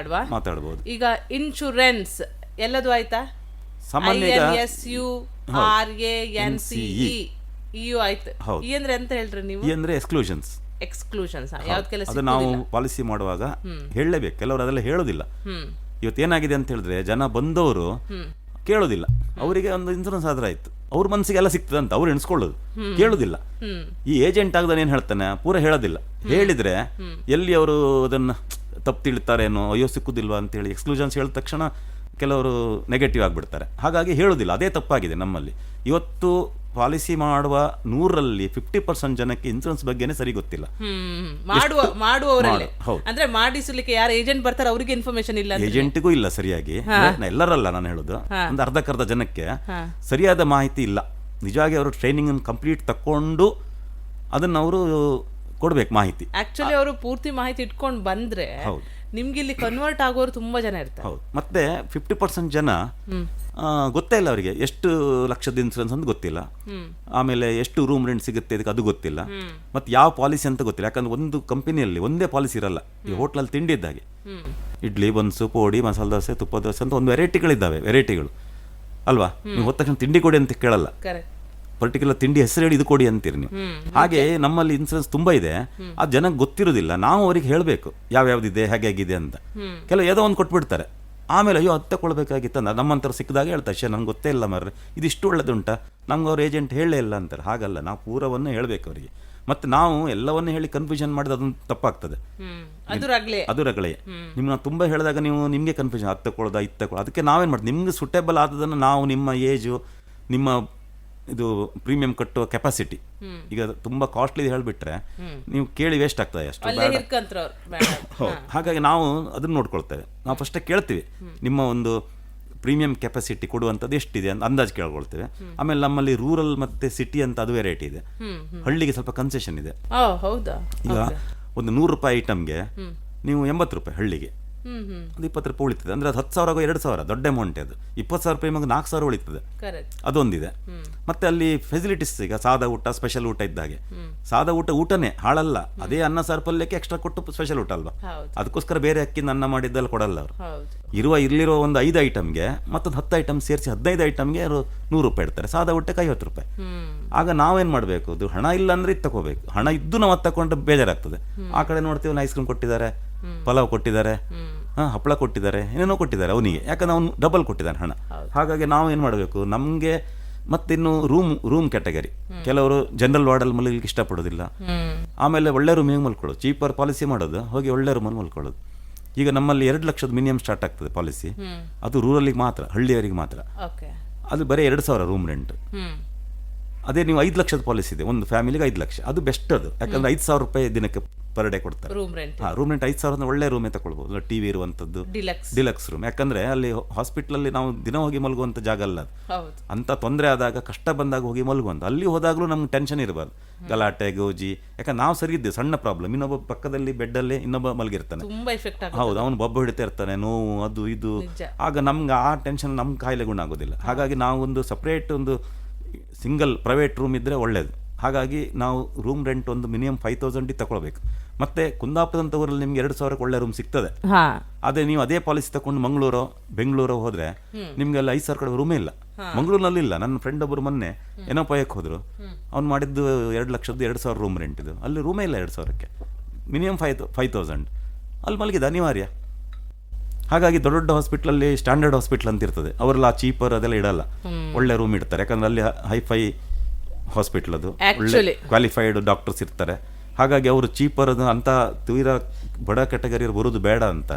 ಮಾತಾಡಬಹುದು. ಈಗ ಇನ್ಶೂರೆನ್ಸ್ ಎಲ್ಲದು ಆಯ್ತಾ? INSURANCE ಆಯ್ತು. ಈ ಅಂದ್ರೆ ಎಂತ ಹೇಳ್ರಿ ನೀವು? ಈ ಅಂದ್ರೆ ಎಕ್ಸ್ಕ್ಲೂಷನ್ಸ್. ಯಾವ್ದು ಕೆಲಸ ಅದು ನಾವು ಪಾಲಿಸಿ ಮಾಡುವಾಗ ಹೇಳಲೇಬೇಕು. ಕೆಲವರು ಅದೆಲ್ಲ ಹೇಳೋದಿಲ್ಲ. ಇವತ್ತೇನಾಗಿದೆ ಅಂತ ಹೇಳಿದ್ರೆ, ಜನ ಬಂದವರು ಕೇಳೋದಿಲ್ಲ. ಅವರಿಗೆ ಒಂದು ಇನ್ಸೂರೆನ್ಸ್ ಆದ್ರೆ ಆಯ್ತು, ಅವ್ರ ಮನಸ್ಸಿಗೆ ಎಲ್ಲ ಸಿಗ್ತದೆ ಅಂತ ಅವ್ರು ಎಣಿಸ್ಕೊಳ್ಳೋದು, ಕೇಳೋದಿಲ್ಲ. ಈ ಏಜೆಂಟ್ ಆಗದ ಏನು ಹೇಳ್ತಾನೆ ಪೂರ ಹೇಳೋದಿಲ್ಲ. ಹೇಳಿದ್ರೆ ಎಲ್ಲಿ ಅವರು ಅದನ್ನು ತಪ್ಪು ತಿಳಿತಾರೇನೋ, ಅಯ್ಯೋ ಸಿಕ್ಕುದಿಲ್ವಾ ಅಂತೇಳಿ ಎಕ್ಸ್ಕ್ಲೂಷನ್ಸ್ ಹೇಳಿದ ತಕ್ಷಣ ಕೆಲವರು ನೆಗೆಟಿವ್ ಆಗಿಬಿಡ್ತಾರೆ. ಹಾಗಾಗಿ ಹೇಳೋದಿಲ್ಲ, ಅದೇ ತಪ್ಪಾಗಿದೆ ನಮ್ಮಲ್ಲಿ. ಇವತ್ತು ಪಾಲಿಸಿ ಮಾಡುವ 100ರಲ್ಲಿ 50% ಜನಕ್ಕೆ ಇನ್ಸೂರೆನ್ಸ್ ಬಗ್ಗೆನೇ ಸರಿ ಗೊತ್ತಿಲ್ಲ. ಮಾಡುವವರಲ್ಲೇ ಅಂದ್ರೆ ಮಾಡಿಸಲಿಕ್ಕೆ ಯಾರು ಏಜೆಂಟ್ ಬರ್ತಾರೆ ಅವರಿಗೆ ಇನ್ಫಾರ್ಮೇಶನ್ ಇಲ್ಲ, ಏಜೆಂಟಿಗೂ ಇಲ್ಲ ಸರಿಯಾಗಿ. ಎಲ್ಲರಲ್ಲ ನಾನು ಹೇಳೋದು, ಒಂದು ಅರ್ಧಕ್ಕರ್ಧ ಜನಕ್ಕೆ ಸರಿಯಾದ ಮಾಹಿತಿ ಇಲ್ಲ. ನಿಜವಾಗಿ ಅವರು ಟ್ರೈನಿಂಗ್ ಕಂಪ್ಲೀಟ್ ತಕೊಂಡು ಅದನ್ನ ಅವರು ಕೊಡ್ಬೇಕು ಮಾಹಿತಿ. ಆಕ್ಚುಲಿ ಅವರು ಪೂರ್ತಿ ಮಾಹಿತಿ ಇಟ್ಕೊಂಡು ಬಂದ್ರೆ ನಿಮ್ಗೆ ಇಲ್ಲಿ ಕನ್ವರ್ಟ್ ಆಗೋರು ತುಂಬಾ ಜನ ಇರ್ತಾರೆ. ಹೌದು. ಮತ್ತೆ 50% ಜನ ಗೊತ್ತೇ ಇಲ್ಲ ಅವರಿಗೆ ಎಷ್ಟು ಲಕ್ಷದ ಇನ್ಸೂರೆನ್ಸ್ ಅಂತ ಗೊತ್ತಿಲ್ಲ, ಆಮೇಲೆ ಎಷ್ಟು ರೂಮ್ ರೆಂಟ್ ಸಿಗುತ್ತೆ ಅದಕ್ಕೆ ಅದು ಗೊತ್ತಿಲ್ಲ, ಮತ್ತೆ ಯಾವ ಪಾಲಿಸಿ ಅಂತ ಗೊತ್ತಿಲ್ಲ. ಯಾಕಂದ್ರೆ ಒಂದು ಕಂಪನಿಯಲ್ಲಿ ಒಂದೇ ಪಾಲಿಸಿ ಇರಲ್ಲ. ಈ ಹೋಟ್ಲಲ್ಲಿ ತಿಂಡಿ ಇದ್ದಾಗೆ ಇಡ್ಲಿ, ಬನ್ಸು, ಪೋಡಿ, ಮಸಾಲೆ ದೋಸೆ, ತುಪ್ಪ ದೋಸೆ ಅಂತ ಒಂದು ವೆರೈಟಿಗಳಿದ್ದಾವೆ, ವೆರೈಟಿಗಳು ಅಲ್ವಾ. ನೀವು ಹೋದ ತಕ್ಷಣ ತಿಂಡಿ ಕೊಡಿ ಅಂತ ಕೇಳಲ್ಲ, ಪರ್ಟಿಕ್ಯುಲರ್ ತಿಂಡಿ ಹೆಸರು ಹೇಳಿ ಇದು ಕೊಡಿ ಅಂತೀರಿ ನೀವು. ಹಾಗೆ ನಮ್ಮಲ್ಲಿ ಇನ್ಸೂರೆನ್ಸ್ ತುಂಬಾ ಇದೆ, ಅದು ಜನಕ್ಕೆ ಗೊತ್ತಿರೋದಿಲ್ಲ. ನಾವು ಅವ್ರಿಗೆ ಹೇಳಬೇಕು ಯಾವ್ಯಾವ್ದಿದೆ ಹೇಗಾಗಿದೆ ಅಂತ. ಕೆಲವು ಏನೋ ಒಂದು ಕೊಟ್ಬಿಡ್ತಾರೆ, ಆಮೇಲೆ ಅಯ್ಯೋ ಅದು ತಗೊಳ್ಬೇಕಾಗಿತ್ತು ಅಂತ ನಮ್ಮಂತರ ಸಿಕ್ಕಿದಾಗ ಹೇಳ್ತಾರೆ, ಅಷ್ಟೇ ನಂಗೆ ಗೊತ್ತೇ ಇಲ್ಲ ಮರ್ರೆ, ಇದಿಷ್ಟು ಒಳ್ಳೆದುಂಟ, ನಮ್ಗೆ ಅವ್ರ ಏಜೆಂಟ್ ಹೇಳೇ ಇಲ್ಲ ಅಂತಾರೆ. ಹಾಗಲ್ಲ, ನಾವು ಪೂರವನ್ನು ಹೇಳಬೇಕು ಅವರಿಗೆ. ಮತ್ತೆ ನಾವು ಎಲ್ಲವನ್ನೂ ಹೇಳಿ ಕನ್ಫ್ಯೂಷನ್ ಮಾಡಿದ್ರೆ ಅದೊಂದು ತಪ್ಪಾಗ್ತದೆ, ಅದು ರಗಳೆ. ನಿಮ್ಮನ್ನ ತುಂಬ ಹೇಳಿದಾಗ ನೀವು ನಿಮಗೆ ಕನ್ಫ್ಯೂಷನ್, ಅದು ತಗೊಳ್ಳೋದು ಇದು ತಗೊಳ್ಳೋದು. ಅದಕ್ಕೆ ನಾವೇನು ಮಾಡ್ತೀವಿ, ನಿಮ್ಗೆ ಸೂಟೇಬಲ್ ಆದದನ್ನು ನಾವು ನಿಮ್ಮ ಏಜು, ನಿಮ್ಮ ಇದು ಪ್ರೀಮಿಯಂ ಕಟ್ಟುವ ಕೆಪಾಸಿಟಿ, ಈಗ ತುಂಬ ಕಾಸ್ಟ್ಲಿ ಹೇಳಿಬಿಟ್ರೆ ನೀವು ಕೇಳಿ ವೇಸ್ಟ್ ಆಗ್ತದೆ ಅಷ್ಟು. ಹಾಗಾಗಿ ನಾವು ಅದನ್ನ ನೋಡ್ಕೊಳ್ತೇವೆ. ನಾವು ಫಸ್ಟ್ ಕೇಳ್ತೀವಿ ನಿಮ್ಮ ಒಂದು ಪ್ರೀಮಿಯಂ ಕೆಪಾಸಿಟಿ ಕೊಡುವಂಥದ್ದು ಎಷ್ಟಿದೆ ಅಂತ ಅಂದಾಜು ಕೇಳ್ಕೊಳ್ತೇವೆ. ಆಮೇಲೆ ನಮ್ಮಲ್ಲಿ ರೂರಲ್ ಮತ್ತೆ ಸಿಟಿ ಅಂತ ಅದು ವೆರೈಟಿ ಇದೆ, ಹಳ್ಳಿಗೆ ಸ್ವಲ್ಪ ಕನ್ಸೆಷನ್ ಇದೆ. ಈಗ ಒಂದು 100 ರೂಪಾಯಿ ಐಟಮ್ಗೆ ನೀವು 80 ರೂಪಾಯಿ ಹಳ್ಳಿಗೆ, ಅದು 20 ರೂಪಾಯಿ ಉಳಿತದೆ. ಅಂದ್ರೆ ಅದು 10,000 2,000 ದೊಡ್ಡ ಅಮೌಂಟ್. ಅದು 20,000 ರೂಪಾಯಿ ಮಗ 4,000 ಉಳಿತದೆ, ಅದೊಂದಿದೆ. ಮತ್ತೆ ಅಲ್ಲಿ ಫೆಸಿಲಿಟೀಸ್, ಈಗ ಸಾದಾ ಊಟ, ಸ್ಪೆಷಲ್ ಊಟ ಇದ್ದಾಗೆ. ಸಾದಾ ಊಟನೇ ಹಾಳಲ್ಲ, ಅದೇ ಅನ್ನ ಸಾರು ಪಲ್ಯಕ್ಕೆ ಎಕ್ಸ್ಟ್ರಾ ಕೊಟ್ಟು ಸ್ಪೆಷಲ್ ಊಟ ಅಲ್ವಾ, ಅದಕ್ಕೋಸ್ಕರ ಬೇರೆ ಅಕ್ಕಿನ ಅನ್ನ ಮಾಡಿದ್ದೆಲ್ಲ ಕೊಡಲ್ಲ ಅವರು. ಇಲ್ಲಿರೋ ಒಂದು 5 ಐಟಮ್ಗೆ ಮತ್ತೊಂದು 10 ಐಟಮ್ ಸೇರಿಸಿ 15 ಐಟಮ್ಗೆ ಅವರು 100 ರೂಪಾಯಿ ಇಡ್ತಾರೆ, ಸಾದಾ ಊಟಕ್ಕೆ 50 ರೂಪಾಯಿ. ಆಗ ನಾವೇನ್ ಮಾಡ್ಬೇಕು, ಅದು ಹಣ ಇಲ್ಲ ಅಂದ್ರೆ ಇದು ತಗೋಬೇಕು, ಹಣ ಇದ್ದು ನಾವು ಅದು ತಗೊಂಡ್ರೆ ಬೇಜಾರಾಗ್ತದೆ. ಆ ಕಡೆ ನೋಡ್ತೀವಿ, ಐಸ್ ಕ್ರೀಮ್ ಕೊಟ್ಟಿದ್ದಾರೆ, ಪಲಾವ್ ಕೊಟ್ಟಿದ್ದಾರೆ, ಹಪ್ಪಳ ಕೊಟ್ಟಿದ್ದಾರೆ, ಏನೇನೋ ಕೊಟ್ಟಿದ್ದಾರೆ ಅವನಿಗೆ, ಯಾಕಂದ್ರೆ ಅವನು ಡಬಲ್ ಕೊಟ್ಟಿದ್ದಾನೆ ಹಣ. ಹಾಗಾಗಿ ನಾವು ಏನು ಮಾಡಬೇಕು, ನಮಗೆ ಮತ್ತಿನ್ನು ರೂಮ್ ಕ್ಯಾಟಗರಿ, ಕೆಲವರು ಜನರಲ್ ವಾರ್ಡಲ್ಲಿ ಮಲಗಲಿಕ್ಕೆ ಇಷ್ಟಪಡೋದಿಲ್ಲ, ಆಮೇಲೆ ಒಳ್ಳೆ ರೂಮಿಗೆ ಮಲ್ಕೊಳ್ಳೋದು, ಚೀಪರ್ ಪಾಲಿಸಿ ಮಾಡೋದು, ಹೋಗಿ ಒಳ್ಳೆ ರೂಮಲ್ಲಿ ಮಲ್ಕೊಳ್ಳೋದು. ಈಗ ನಮ್ಮಲ್ಲಿ 2 ಲಕ್ಷದ ಮಿನಿಮಮ್ ಸ್ಟಾರ್ಟ್ ಆಗ್ತದೆ ಪಾಲಿಸಿ, ಅದು ರೂರಲ್ಲಿಗೆ ಮಾತ್ರ, ಹಳ್ಳಿಯವರಿಗೆ ಮಾತ್ರ. ಅದು ಬರೀ 2,000 ರೂಮ್ ರೆಂಟ್. ಅದೇ ನೀವು 5 ಲಕ್ಷದ ಪಾಲಿಸಿ ಇದೆ, ಒಂದು ಫ್ಯಾಮಿಲಿಗೆ 5 ಲಕ್ಷ, ಅದು ಬೆಸ್ಟ್. ಅದು ಯಾಕಂದ್ರೆ 5,000 ರೂಪಾಯಿ ದಿನಕ್ಕೆ ಪರ್ ಡೇ ಕೊಡ್ತಾರೆ. ರೂಮ್ ರೆಂಟ್ 5,000 ಒಳ್ಳೆ ರೂಮೇ ತಗೊಳ್ಬಹುದು, ಟಿವಿ ಇರುವಂತದ್ದು ಡಿಲಕ್ಸ್ ರೂಮ್. ಯಾಕಂದ್ರೆ ಅಲ್ಲಿ ಹಾಸ್ಪಿಟಲ್ ನಾವು ದಿನ ಹೋಗಿ ಮಲಗುವಂತ ಜಾಗ ಅಲ್ಲ ಅದು. ಅಂತ ತೊಂದರೆ ಆದಾಗ, ಕಷ್ಟ ಬಂದಾಗ ಹೋಗಿ ಮಲಗುವಂತ. ಅಲ್ಲಿ ಹೋದಾಗ್ಲೂ ನಮ್ಗೆ ಟೆನ್ಷನ್ ಇರಬಾರ್ದು, ಗಲಾಟೆ ಗೋಜಿ. ಯಾಕಂದ್ರೆ ನಾವು ಸರಿ ಇದ್ದೇವೆ, ಸಣ್ಣ ಪ್ರಾಬ್ಲಮ್, ಇನ್ನೊಬ್ಬ ಪಕ್ಕದಲ್ಲಿ ಬೆಡ್ ಅಲ್ಲಿ ಇನ್ನೊಬ್ಬ ಮಲಗಿರ್ತಾನೆ, ಹೌದು, ಅವನು ಬೊಬ್ಬ ಹಿಡಿತಾ ಇರ್ತಾನೆ, ನೋವು ಅದು ಇದು. ಆಗ ನಮ್ಗೆ ಆ ಟೆನ್ಷನ್ ನಮ್ ಕಾಯಿಲೆ ಗುಣ ಆಗೋದಿಲ್ಲ. ಹಾಗಾಗಿ ನಾವು ಒಂದು ಸಪ್ರೇಟ್ ಒಂದು ಸಿಂಗಲ್ ಪ್ರೈವೇಟ್ ರೂಮ್ ಇದ್ರೆ ಒಳ್ಳೇದು. ಹಾಗಾಗಿ ನಾವು ರೂಮ್ ರೆಂಟ್ ಒಂದು ಮಿನಿಮಮ್ 5,000 ತಗೊಳ್ಬೇಕು. ಮತ್ತೆ ಕುಂದಾಪುರದಂತ ಊರಲ್ಲಿ ನಿಮ್ಗೆ 2,000 ಒಳ್ಳೆ ರೂಮ್ ಸಿಗ್ತದೆ. ಅದೇ ನೀವು ಅದೇ ಪಾಲಿಸಿ ತಗೊಂಡು ಮಂಗಳೂರು ಬೆಂಗಳೂರು ಹೋದ್ರೆ ನಿಮ್ಗೆಲ್ಲ 5,000 ಕಡೆ ರೂಮೇ ಇಲ್ಲ. ಮಂಗಳೂರಿನಲ್ಲಿ ಇಲ್ಲ. ನನ್ನ ಫ್ರೆಂಡ್ ಒಬ್ಬರು ಮೊನ್ನೆ ಏನೋ ಪಯಕ್ಕೆ ಹೋದ್ರು, ಅವ್ನು ಮಾಡಿದ್ದು 2 ಲಕ್ಷದ್ದು 2,000 ರೂಮ್ ರೆಂಟ್ ಇದು. ಅಲ್ಲಿ ರೂಮೇ ಇಲ್ಲ 2,000ಕ್ಕೆ, ಮಿನಿಮಮ್ 5,000 ಅಲ್ಲಿ ಮಲಗಿದ ಅನಿವಾರ್ಯ. ಹಾಗಾಗಿ ದೊಡ್ಡ ದೊಡ್ಡ ಹಾಸ್ಪಿಟ್ಲಲ್ಲಿ ಸ್ಟ್ಯಾಂಡರ್ಡ್ ಹಾಸ್ಪಿಟ್ಲ್ ಅಂತ ಇರ್ತದೆ, ಅವರೆಲ್ಲ ಚೀಪರ್ ಅದೆಲ್ಲ ಇಡಲ್ಲ, ಒಳ್ಳೆ ರೂಮ್ ಇಡ್ತಾರೆ. ಯಾಕಂದ್ರೆ ಅಲ್ಲಿ ಹೈಫೈ ಹಾಸ್ಪಿಟ್ಲ್, ಅದು ಒಳ್ಳೆ ಕ್ವಾಲಿಫೈಡ್ ಡಾಕ್ಟರ್ಸ್ ಇರ್ತಾರೆ. ಹಾಗಾಗಿ ಅವರು ಚೀಪರ್ ಅಂತ ತೀರಾ ಬಡ ಕ್ಯಾಟಗರಿ ಬರೋದು ಬೇಡ ಅಂತ,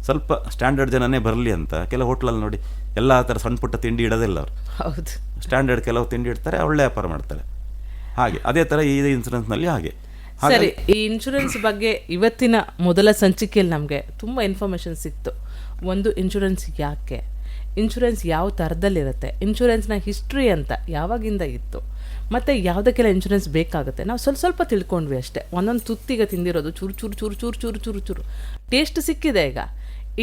ಸ್ವಲ್ಪ ಸ್ಟ್ಯಾಂಡರ್ಡ್ ಜನನೇ ಬರಲಿ ಅಂತ ಕೆಲವು ಹೋಟ್ಲಲ್ಲಿ ನೋಡಿ ಎಲ್ಲ ಥರ ಸಣ್ಣ ಪುಟ್ಟ ತಿಂಡಿ ಇಡೋದಿಲ್ಲ ಅವರು. ಹೌದು, ಸ್ಟ್ಯಾಂಡರ್ಡ್ ಕೆಲವು ತಿಂಡಿ ಇಡ್ತಾರೆ, ಒಳ್ಳೆ ವ್ಯಾಪಾರ ಮಾಡ್ತಾರೆ. ಹಾಗೆ ಅದೇ ಥರ ಈ ಇನ್ಸೂರೆನ್ಸ್ನಲ್ಲಿ ಹಾಗೆ. ಸರಿ, ಈ ಇನ್ಶೂರೆನ್ಸ್ ಬಗ್ಗೆ ಇವತ್ತಿನ ಮೊದಲ ಸಂಚಿಕೆಯಲ್ಲಿ ನಮಗೆ ತುಂಬ ಇನ್ಫಾರ್ಮೇಷನ್ ಸಿಕ್ತು. ಒಂದು, ಇನ್ಶೂರೆನ್ಸ್ ಯಾಕೆ, ಇನ್ಶೂರೆನ್ಸ್ ಯಾವ ಥರದಲ್ಲಿರುತ್ತೆ, ಇನ್ಶೂರೆನ್ಸ್ನ ಹಿಸ್ಟ್ರಿ ಅಂತ ಯಾವಾಗಿಂದ ಇತ್ತು, ಮತ್ತು ಯಾವುದಕ್ಕೆಲ್ಲ ಇನ್ಶೂರೆನ್ಸ್ ಬೇಕಾಗುತ್ತೆ ನಾವು ಸ್ವಲ್ಪ ತಿಳ್ಕೊಂಡ್ವಿ ಅಷ್ಟೇ. ಒಂದೊಂದು ತುತ್ತಿಗೆ ತಿಂದಿರೋದು ಚೂರು ಚೂರು ಚೂರು ಚೂರು ಚೂರು ಚೂರು ಚೂರು ಟೇಸ್ಟ್ ಸಿಕ್ಕಿದೆ. ಈಗ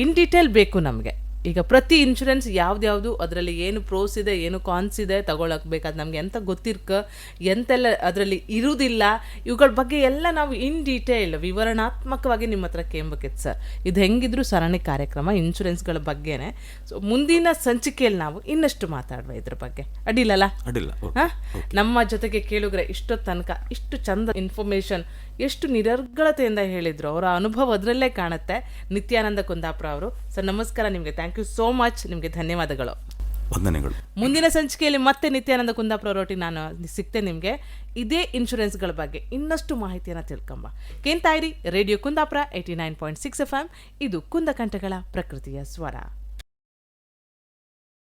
ಇನ್ ಡೀಟೇಲ್ ಬೇಕು ನಮಗೆ. ಈಗ ಪ್ರತಿ ಇನ್ಶೂರೆನ್ಸ್ ಯಾವ್ದ್ಯಾವುದು, ಅದರಲ್ಲಿ ಏನು ಪ್ರೋಸ್ ಇದೆ, ಏನು ಕಾನ್ಸ್ ಇದೆ, ತಗೊಳಕ್ಕೆ ಬೇಕಾದ ನಮ್ಗೆ ಎಂತ ಗೊತ್ತಿರ್ಕ, ಎಂತೆಲ್ಲ ಅದರಲ್ಲಿ ಇರುವುದಿಲ್ಲ, ಇವುಗಳ ಬಗ್ಗೆ ಎಲ್ಲ ನಾವು ಇನ್ ಡೀಟೇಲ್ ವಿವರಣಾತ್ಮಕವಾಗಿ ನಿಮ್ಮ ಹತ್ರ ಕೇಳಬೇಕಿತ್ತು ಸರ್. ಇದು ಹೆಂಗಿದ್ರು ಸರಣಿ ಕಾರ್ಯಕ್ರಮ ಇನ್ಶೂರೆನ್ಸ್ಗಳ ಬಗ್ಗೆನೇ. ಸೊ ಮುಂದಿನ ಸಂಚಿಕೆಯಲ್ಲಿ ನಾವು ಇನ್ನಷ್ಟು ಮಾತಾಡುವ ಇದ್ರ ಬಗ್ಗೆ. ಅಡ್ಡಿಲ್ಲಲ್ಲ? ಅಡ್ಡಿಲ್ಲ. ನಮ್ಮ ಜೊತೆಗೆ ಕೇಳುಗ್ರೆ ಇಷ್ಟೊತ್ತು ತನಕ ಇಷ್ಟು ಚಂದ ಇನ್ಫಾರ್ಮೇಷನ್, ಎಷ್ಟು ನಿರರ್ಗಳತೆಯಿಂದ ಹೇಳಿದ್ರು, ಅವರ ಅನುಭವ ಅದರಲ್ಲೇ ಕಾಣುತ್ತೆ. ನಿತ್ಯಾನಂದ ಕುಂದಾಪುರ ಅವರು. ಸರ್ ನಮಸ್ಕಾರ, ನಿಮಗೆ ಥ್ಯಾಂಕ್ ಯು ಸೋ ಮಚ್, ನಿಮಗೆ ಧನ್ಯವಾದಗಳು. ವಂದನೆಗಳು. ಮುಂದಿನ ಸಂಚಿಕೆಯಲ್ಲಿ ಮತ್ತೆ ನಿತ್ಯಾನಂದ ಕುಂದಾಪುರ ರೋಟಿ ನಾನು ಸಿಗ್ತೇನೆ ನಿಮಗೆ. ಇದೇ ಇನ್ಶೂರೆನ್ಸ್ಗಳ ಬಗ್ಗೆ ಇನ್ನಷ್ಟು ಮಾಹಿತಿಯನ್ನು ತಿಳ್ಕೊಂಬ. ಕೇಳ್ತಾ ಇರಿ ರೇಡಿಯೋ ಕುಂದಾಪುರ 89.6 FM. ಇದು ಕುಂದಕಂಠಗಳ ಪ್ರಕೃತಿಯ ಸ್ವರ.